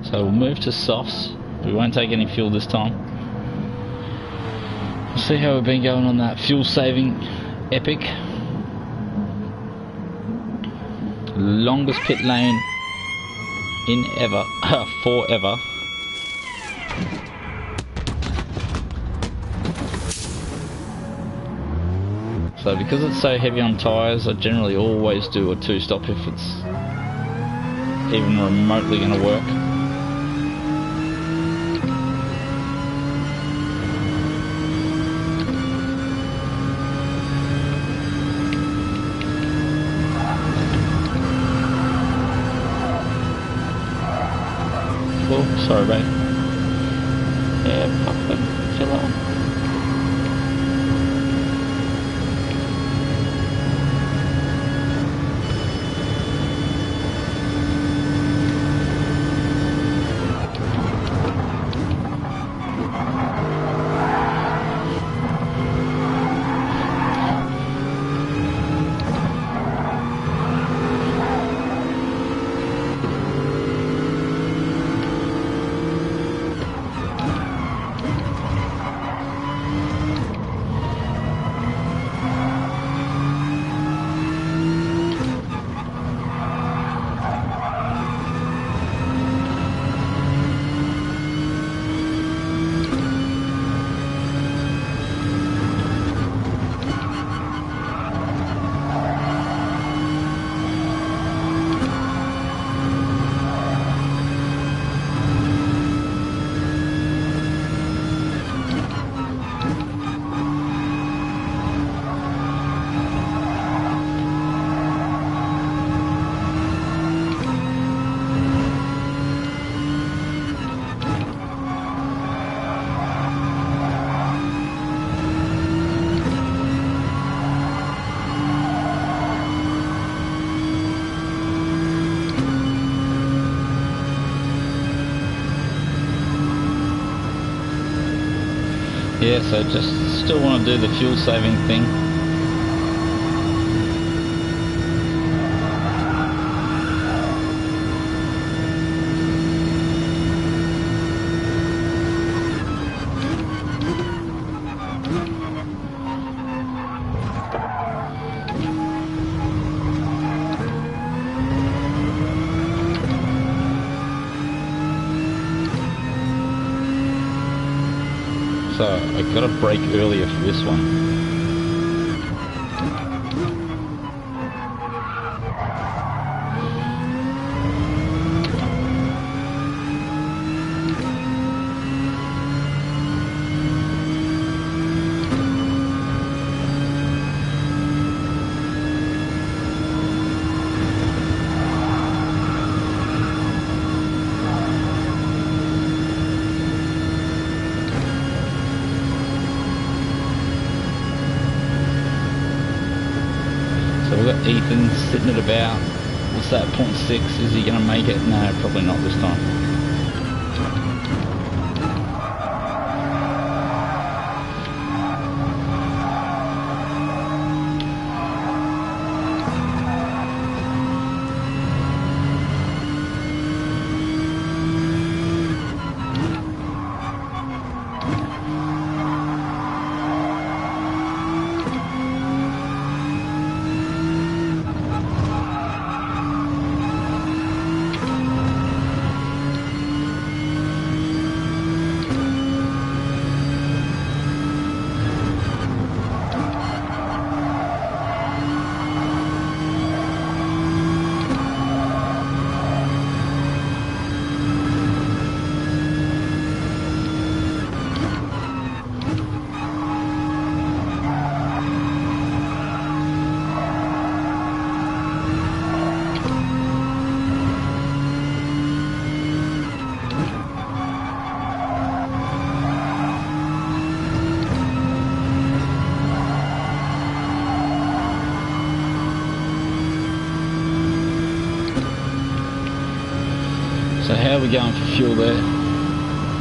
So we'll move to softs. We won't take any fuel this time. We'll see how we've been going on that fuel saving epic. Longest pit lane in ever, forever. So because it's so heavy on tyres, I generally always do a 2-stop if it's even remotely going to work. Oh, sorry, mate. Yeah, fucking chill out. Yeah, so just still want to do the fuel saving thing. So I got to brake earlier for this one. We've got Ethan sitting at about, what's that, 0.6, is he going to make it? No, probably not this time. So how are we going for fuel there?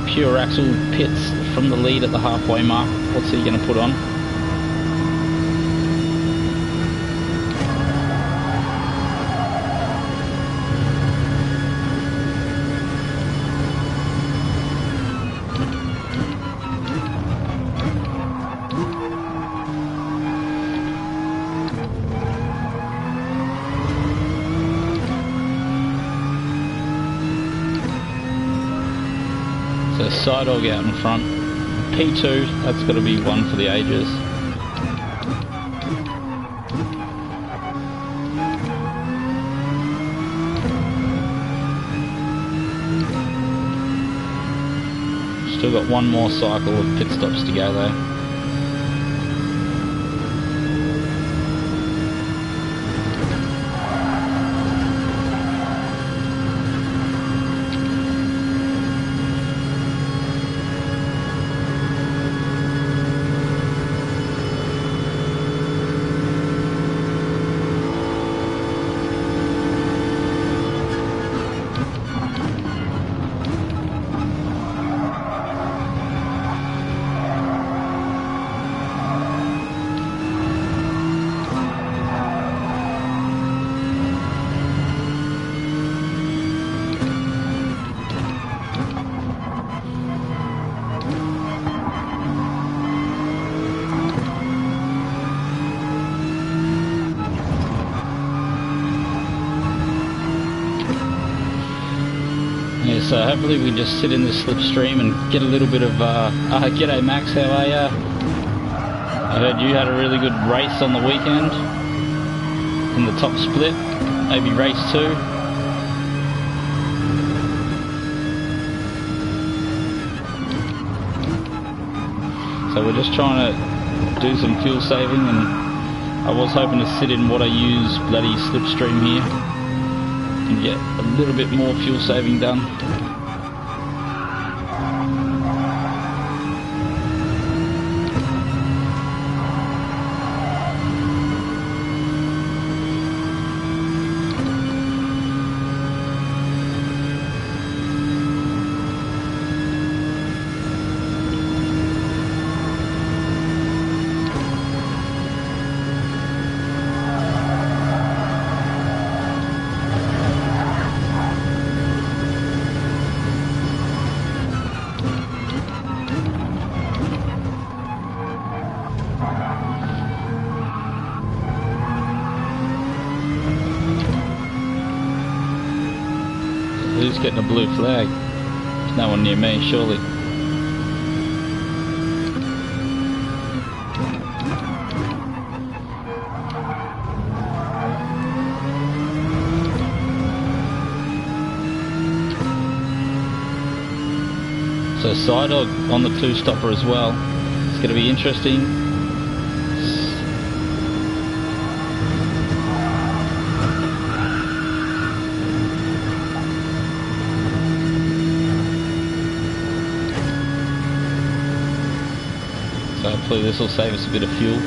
Pure axle pits from the lead at the halfway mark. What's he going to put on? So side dog out in front. P2, that's got to be one for the ages. Still got one more cycle of pit stops to go though. So hopefully we just sit in this slipstream and get a little bit of, g'day Max, how are ya? I heard you had a really good race on the weekend in the top split, maybe race 2. So we're just trying to do some fuel saving, and I was hoping to sit in what I use bloody slipstream here and get a little bit more fuel saving done. Who's getting a blue flag? There's no one near me, surely. So side dog on the 2-stopper as well. It's going to be interesting. So hopefully this will save us a bit of fuel.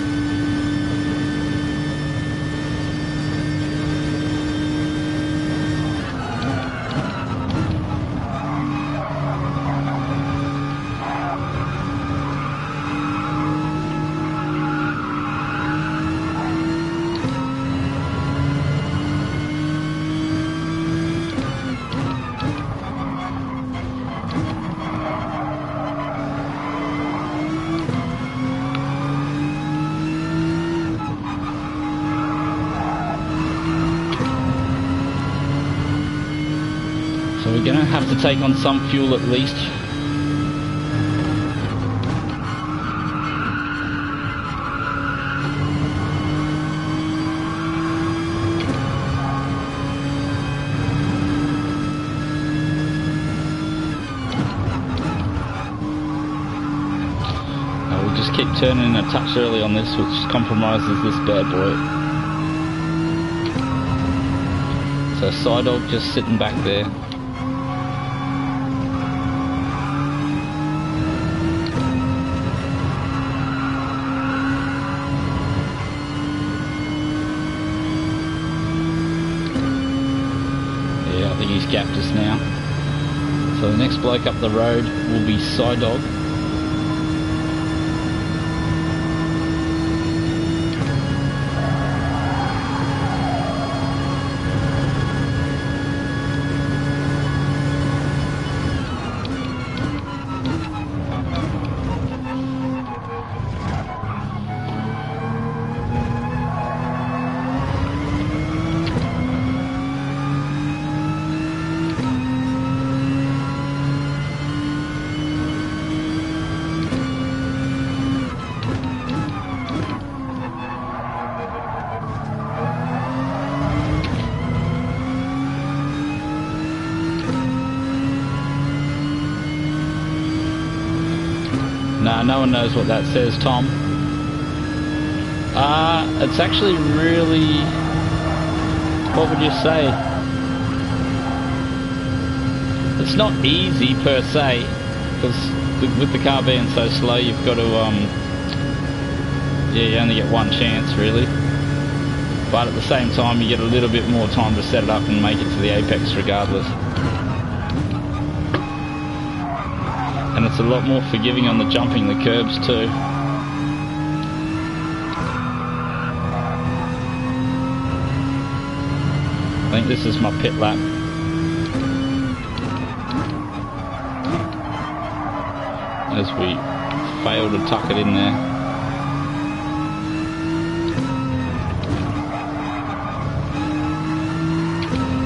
So we're going to have to take on some fuel at least. We'll just keep turning a touch early on this, which compromises this bad boy. So side dog just sitting back there. I think he's gapped us now. So the next bloke up the road will be Dog. Nah, no one knows what that says, Tom. It's actually really... What would you say? It's not easy per se, because with the car being so slow, you've got to, yeah, you only get one chance, really. But at the same time, you get a little bit more time to set it up and make it to the apex regardless. And it's a lot more forgiving on the jumping the curbs too. I think this is my pit lap. As we fail to tuck it in there.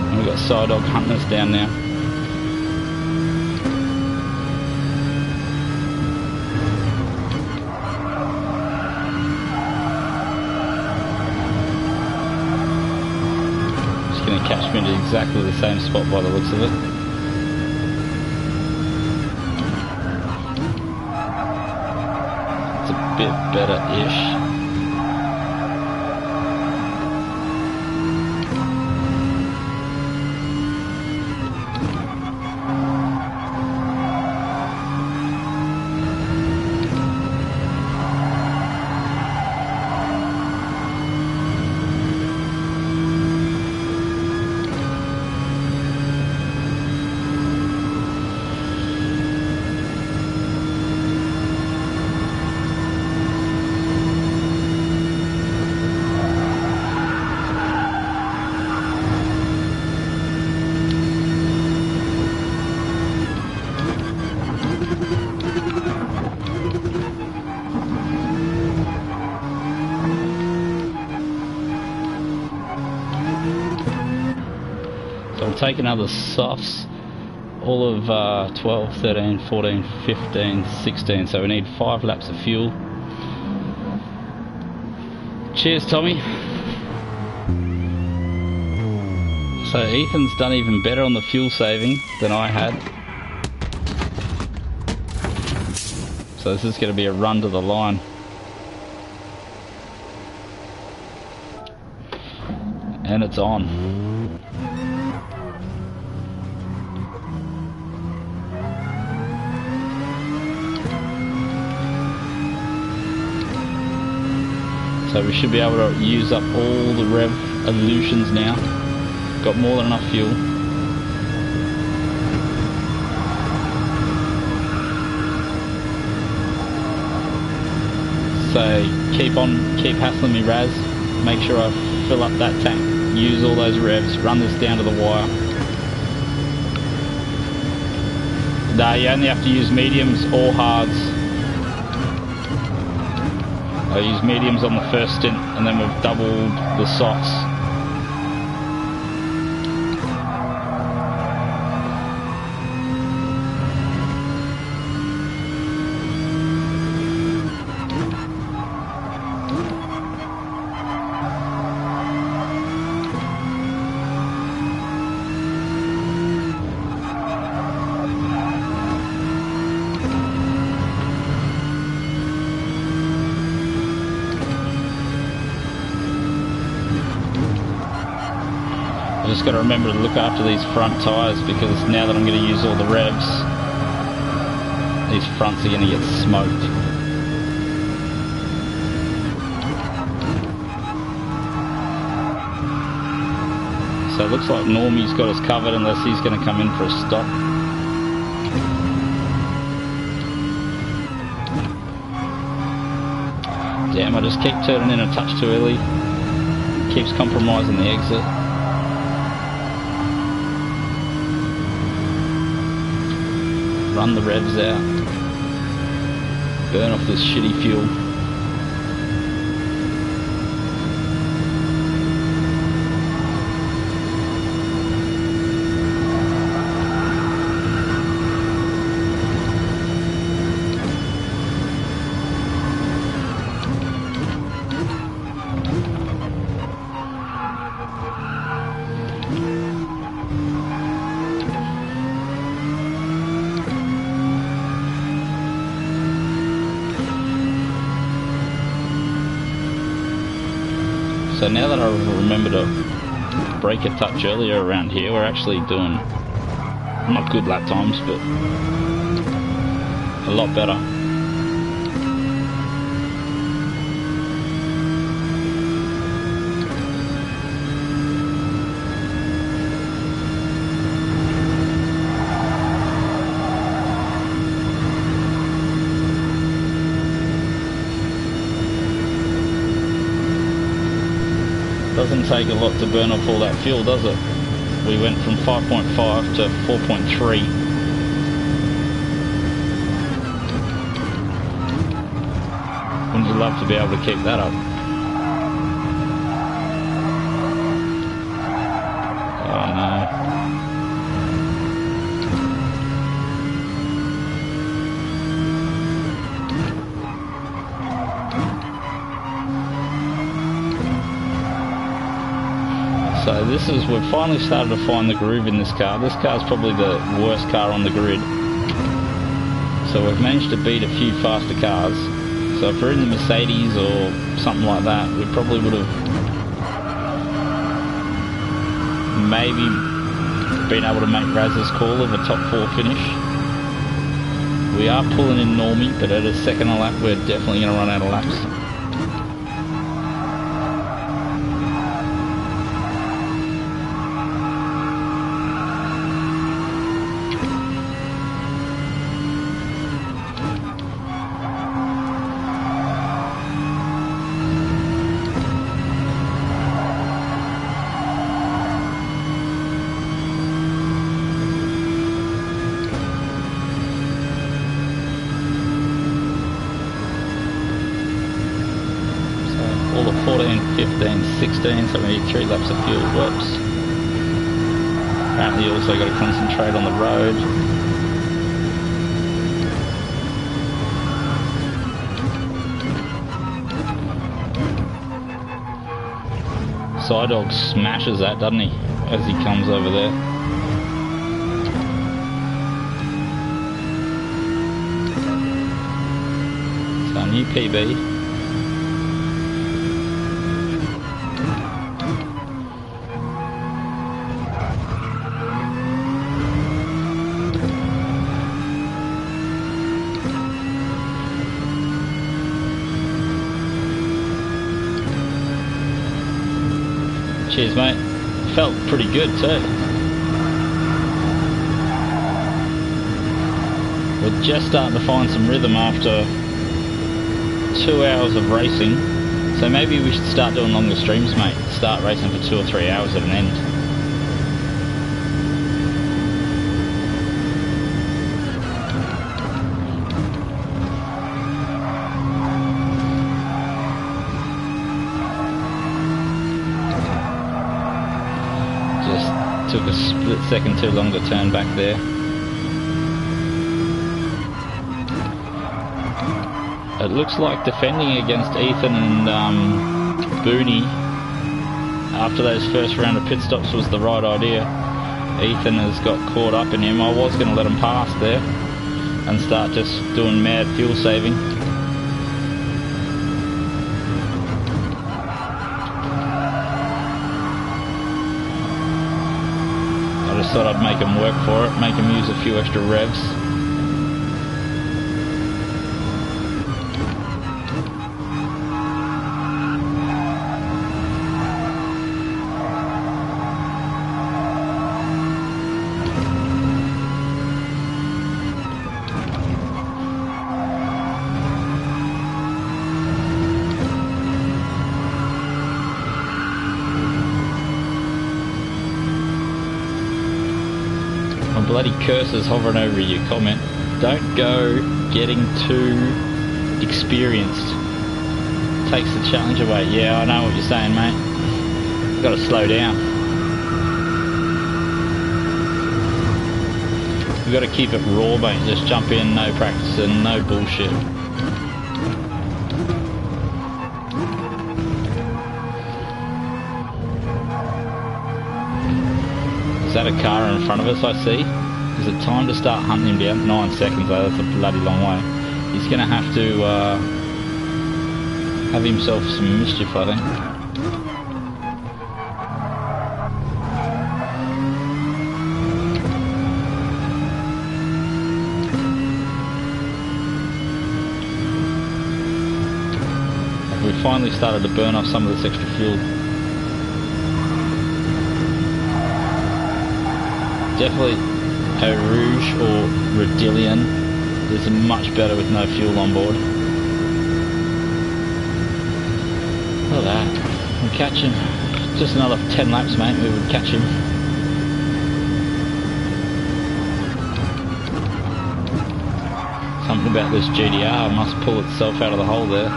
And we've got Dog hunting us down now. Catch me at exactly the same spot by the looks of it. It's a bit better-ish. Take another softs, all of 12, 13, 14, 15, 16, so we need 5 laps of fuel. Cheers, Tommy. So Ethan's done even better on the fuel saving than I had. So this is going to be a run to the line. And it's on. So we should be able to use up all the rev evolutions now. Got more than enough fuel. So keep hassling me, Raz. Make sure I fill up that tank. Use all those revs. Run this down to the wire. Nah, you only have to use mediums or hards. I used mediums on the first stint, and then we've doubled the softs. Just got to remember to look after these front tyres, because now that I'm going to use all the revs, these fronts are going to get smoked. So it looks like Normie's got us covered unless he's going to come in for a stop. Damn, I just keep turning in a touch too early. Keeps compromising the exit. Run the revs out. Burn off this shitty fuel. So now that I remember to brake a touch earlier around here, we're actually doing not good lap times, but a lot better. Doesn't take a lot to burn off all that fuel, does it? We went from 5.5 to 4.3. Wouldn't you love to be able to keep that up? Oh no. So we've finally started to find the groove in this car. This car's probably the worst car on the grid. So we've managed to beat a few faster cars. So if we're in the Mercedes or something like that, we probably would have maybe been able to make Raz's call of a top 4 finish. We are pulling in Normie, but at a second a lap we're definitely going to run out of laps. All of 14, 15, 16, so we need 3 laps of fuel. Whoops. Apparently you also got to concentrate on the road. Side-Dog smashes that, doesn't he, as he comes over there. So new PB. Cheers, mate. Felt pretty good too. We're just starting to find some rhythm after 2 hours of racing. So maybe we should start doing longer streams, mate. Start racing for 2 or 3 hours at an end. Took a split second too long to turn back there. It looks like defending against Ethan and Booney after those first round of pit stops was the right idea. Ethan has got caught up in him. I was going to let him pass there and start just doing mad fuel saving. Thought I'd make him work for it, make him use a few extra revs. My bloody cursor's hovering over your comment. Don't go getting too experienced. Takes the challenge away. Yeah, I know what you're saying, mate. You've got to slow down. You've got to keep it raw, mate. Just jump in, no practice and no bullshit. Is that a car in front of us, I see? Is it time to start hunting him down? 9 seconds though, that's a bloody long way. He's going to have to have himself some mischief, I think. We finally started to burn off some of this extra fuel. Definitely Eau Rouge or Rodillion is much better with no fuel on board. Look at that. We'll catch him. Just another 10 laps, mate, we would catch him. Something about this GTR must pull itself out of the hole there.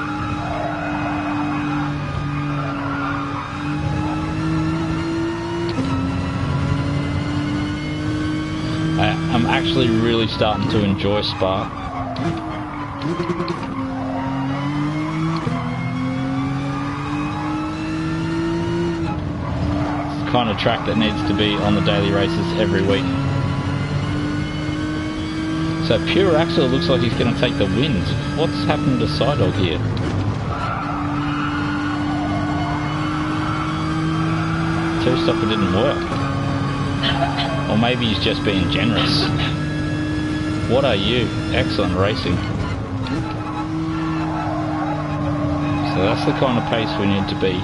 I'm actually really starting to enjoy Spa. It's the kind of track that needs to be on the daily races every week. So Pure Axel looks like he's going to take the wins. What's happened to Sidog here? Two-stopper didn't work. Or maybe he's just being generous. What are you? Excellent racing. So that's the kind of pace we need to be.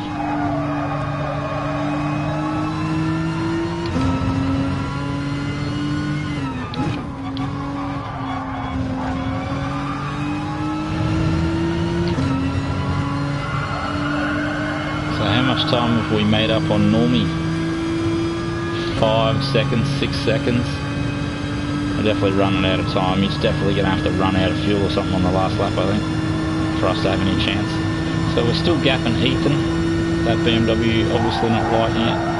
So how much time have we made up on Normie? 5 seconds, 6 seconds. We're definitely running out of time. He's definitely going to have to run out of fuel or something on the last lap, I think, for us to have any chance. So we're still gapping Ethan. That BMW obviously not lighting it.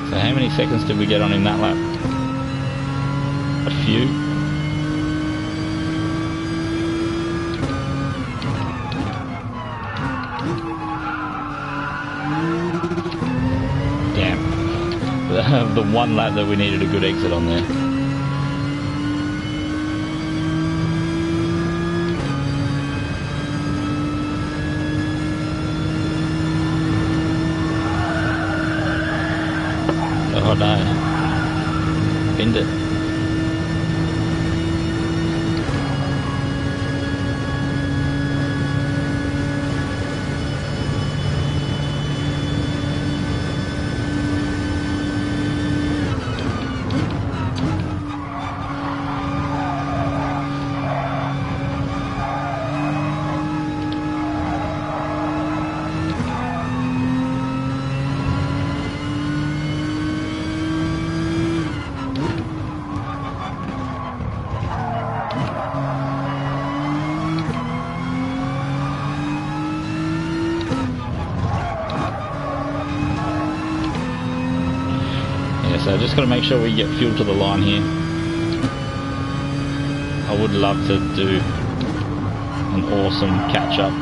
So how many seconds did we get on him that lap? A few. Damn. The one lap that we needed a good exit on there. Oh no. Binned it. So just got to make sure we get fuel to the line here. I would love to do an awesome catch up.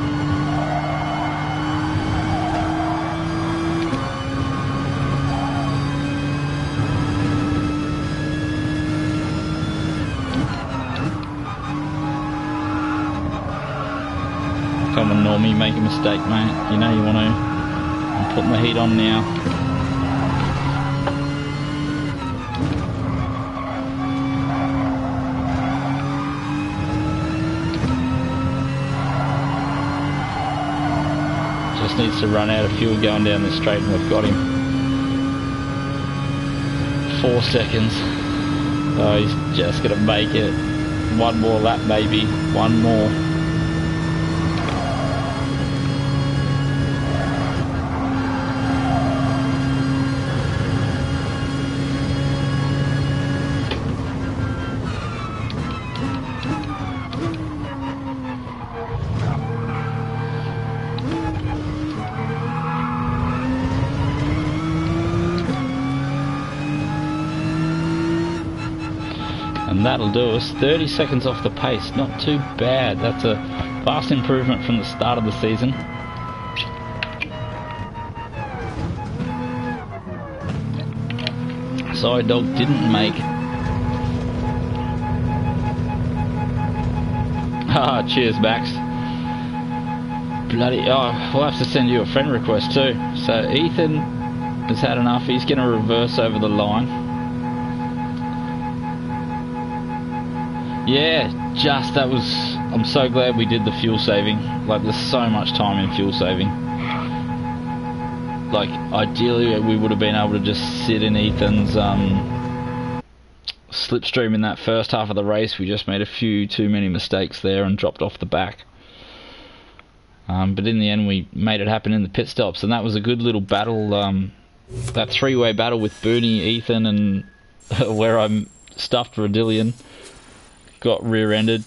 Come on, Normie, make a mistake, mate. You know you want to. I'm putting the heat on now. Just needs to run out of fuel going down this straight and we've got him. 4 seconds. Oh, he's just gonna make it. One more lap, maybe. One more. And that'll do us. 30 seconds off the pace, not too bad. That's a vast improvement from the start of the season. Side Dog didn't make. Ah, cheers, Max. Bloody, oh, we'll have to send you a friend request too. So Ethan has had enough. He's going to reverse over the line. Yeah, that was, I'm so glad we did the fuel saving. Like, there's so much time in fuel saving. Like, ideally we would have been able to just sit in Ethan's slipstream in that first half of the race. We just made a few too many mistakes there and dropped off the back. But in the end we made it happen in the pit stops, and that was a good little battle, that three-way battle with Booney, Ethan, and where I stuffed Rodillion. Got rear-ended.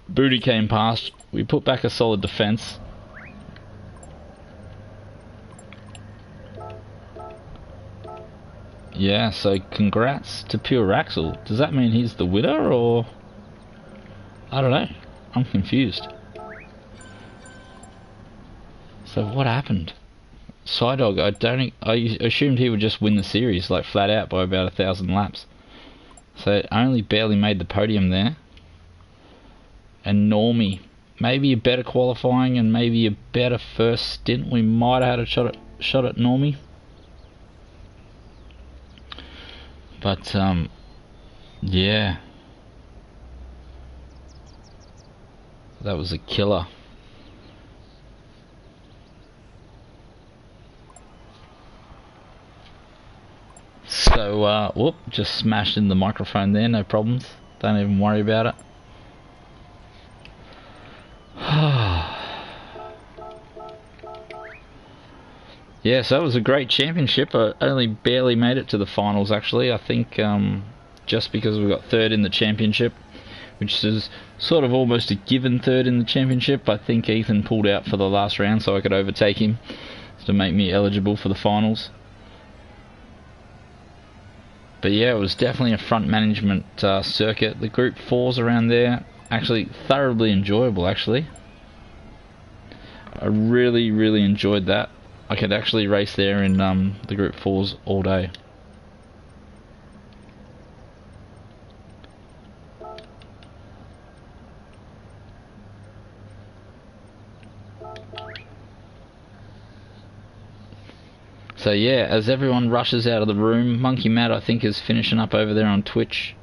Booty came past. We put back a solid defense. Yeah, so congrats to Pure Axel. Does that mean he's the winner, or I don't know. I'm confused. So what happened? Psydog, I assumed he would just win the series, like flat out by about 1,000 laps. So only barely made the podium there. And Normie, maybe a better qualifying and maybe a better first stint. We might have had a shot at Normie. But yeah, that was a killer. So, whoop, just smashed in the microphone there, no problems. Don't even worry about it. Yeah, so it was a great championship. I only barely made it to the finals, actually. I think just because we got third in the championship, which is sort of almost a given third in the championship. I think Ethan pulled out for the last round so I could overtake him to make me eligible for the finals. But yeah, it was definitely a front management circuit. The Group 4s around there, actually thoroughly enjoyable, actually. I really, really enjoyed that. I could actually race there in the Group 4s all day. So yeah, as everyone rushes out of the room, Monkey Matt I think is finishing up over there on Twitch.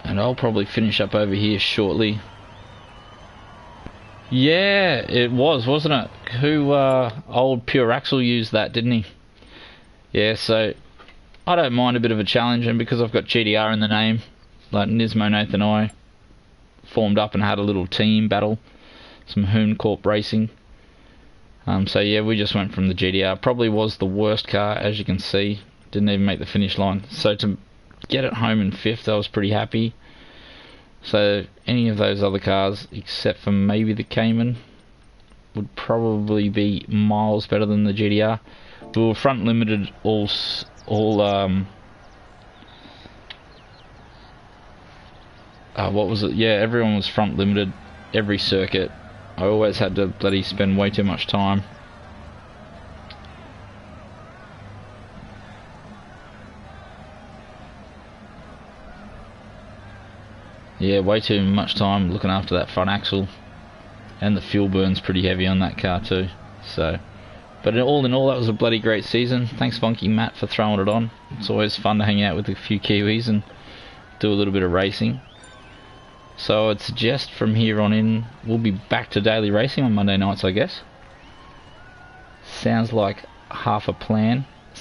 And I'll probably finish up over here shortly. Yeah, it was, wasn't it? Who, old Pure Axel used that, didn't he? Yeah, so I don't mind a bit of a challenge, and because I've got GDR in the name, like Nismo, Nathan and I formed up and had a little team battle, some Hoon Corp racing. So yeah, we just went from the GDR. Probably was the worst car, as you can see. Didn't even make the finish line. So to get it home in 5th, I was pretty happy. So any of those other cars, except for maybe the Cayman, would probably be miles better than the GDR. We were front limited all what was it? Yeah, everyone was front limited every circuit. I always had to bloody spend way too much time. Yeah, way too much time looking after that front axle. And the fuel burn's pretty heavy on that car too. So, but all in all, that was a bloody great season. Thanks Funky Matt for throwing it on. It's always fun to hang out with a few Kiwis and do a little bit of racing. So I'd suggest from here on in, we'll be back to daily racing on Monday nights, I guess. Sounds like half a plan.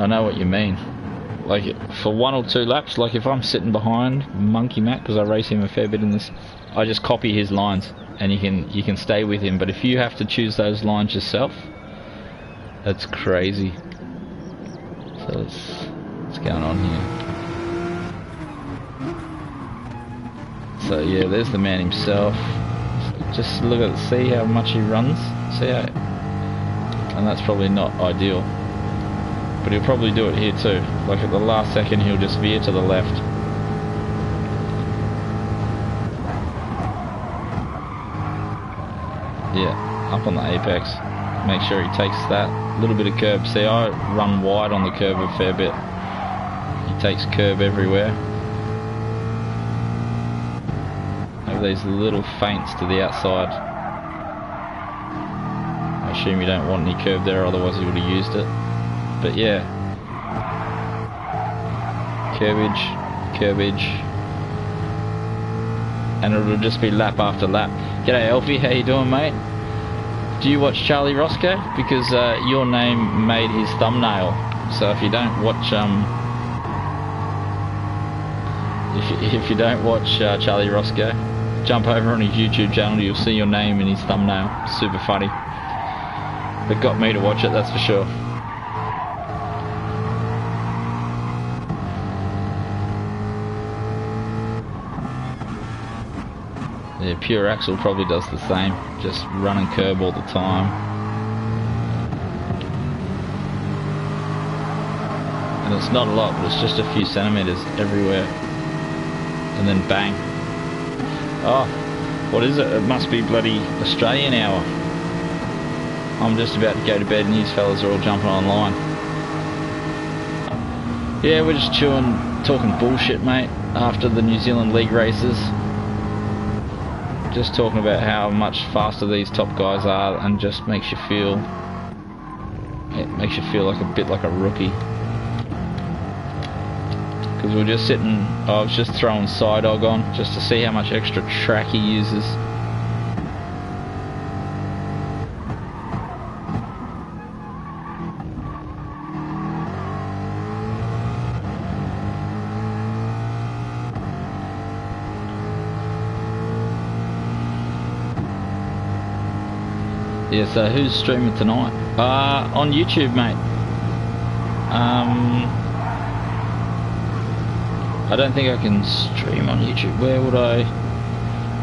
I know what you mean. Like, for 1 or 2 laps, like if I'm sitting behind Monkey Matt, because I race him a fair bit in this, I just copy his lines, and you can stay with him. But if you have to choose those lines yourself, that's crazy. So what's going on here? So yeah, there's the man himself. Just look at it, see how much he runs. See how, and that's probably not ideal. But he'll probably do it here too. Like at the last second he'll just veer to the left. Yeah, up on the apex. Make sure he takes that little bit of curb. See, I run wide on the curb a fair bit. He takes curb everywhere. Have these little feints to the outside. I assume you don't want any curb there, otherwise he would have used it. But yeah, curbage, and it'll just be lap after lap. G'day Elfie, how you doing, mate? Do you watch Charlie Roscoe? Because your name made his thumbnail. So if you don't watch if you don't watch Charlie Roscoe, jump over on his YouTube channel. You'll see your name in his thumbnail. Super funny. It got me to watch it, that's for sure. Yeah, Pure Axle probably does the same, just running curb all the time. And it's not a lot, but it's just a few centimetres everywhere. And then bang. Oh, what is it? It must be bloody Australian hour. I'm just about to go to bed and these fellas are all jumping online. Yeah, we're just chewing, talking bullshit, mate, after the New Zealand League races. Just talking about how much faster these top guys are, and just makes you feel, it makes you feel like a bit like a rookie. Because we're just sitting, I was just throwing side dog on just to see how much extra track he uses. Yeah, so who's streaming tonight? On YouTube, mate. I don't think I can stream on YouTube. Where would I?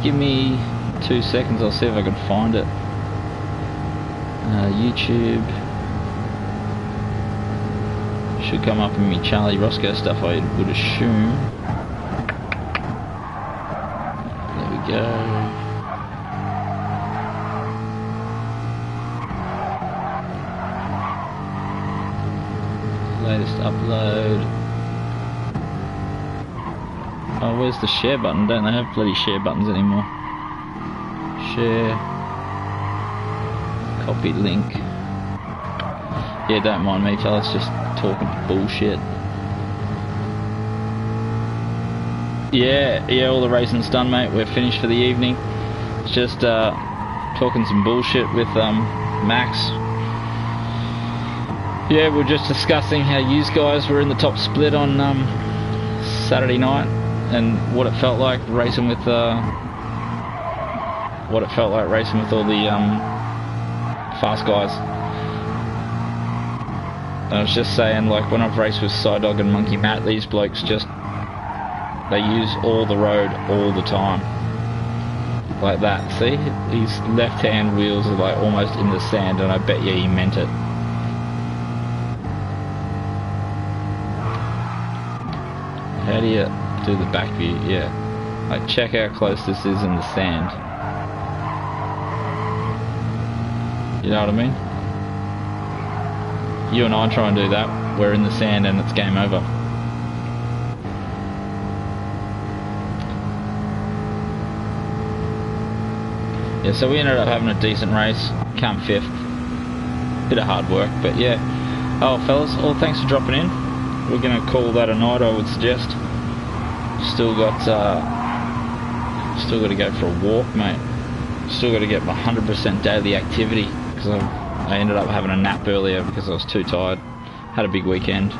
Give me 2 seconds, I'll see if I can find it. YouTube. Should come up in me Charlie Roscoe stuff, I would assume. There we go. Latest upload. Oh, where's the share button? Don't they have bloody share buttons anymore? Share. Copy link. Yeah, don't mind me, fellas, just talking bullshit. Yeah, all the racing's done, mate. We're finished for the evening. It's just talking some bullshit with Max. Yeah, we're just discussing how you guys were in the top split on Saturday night, and what it felt like racing with all the fast guys. And I was just saying, like, when I've raced with Side Dog and Monkey Matt, these blokes just, they use all the road all the time. Like that, see? His left hand wheels are like almost in the sand, and I bet you he meant it. How do you do the back view? Yeah. Like, check how close this is in the sand. You know what I mean? You and I try and do that, we're in the sand and it's game over. Yeah, so we ended up having a decent race, come 5th. Bit of hard work, but yeah. Oh, fellas, thanks for dropping in. We're going to call that a night, I would suggest. Still got to go for a walk, mate. Still got to get my 100% daily activity, because I ended up having a nap earlier because I was too tired. had a big weekend.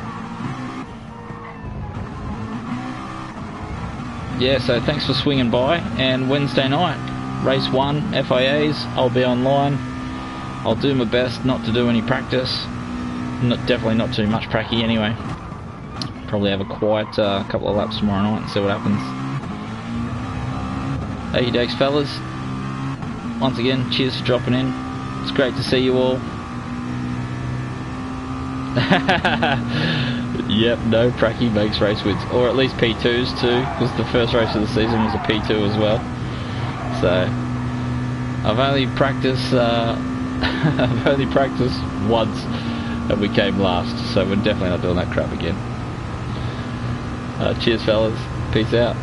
Yeah, so thanks for swinging by, and Wednesday night, race 1, FIAs, I'll be online. I'll do my best not to do any practice, definitely not too much pracky anyway. Probably have a quiet couple of laps tomorrow night and see what happens. Hey Dakes fellas, once again, cheers for dropping in. It's great to see you all. Yep, no pracky makes race wins, or at least P2s too, because the first race of the season was a P2 as well. So I've only practiced once, and we came last. So we're definitely not doing that crap again. Cheers, fellas. Peace out.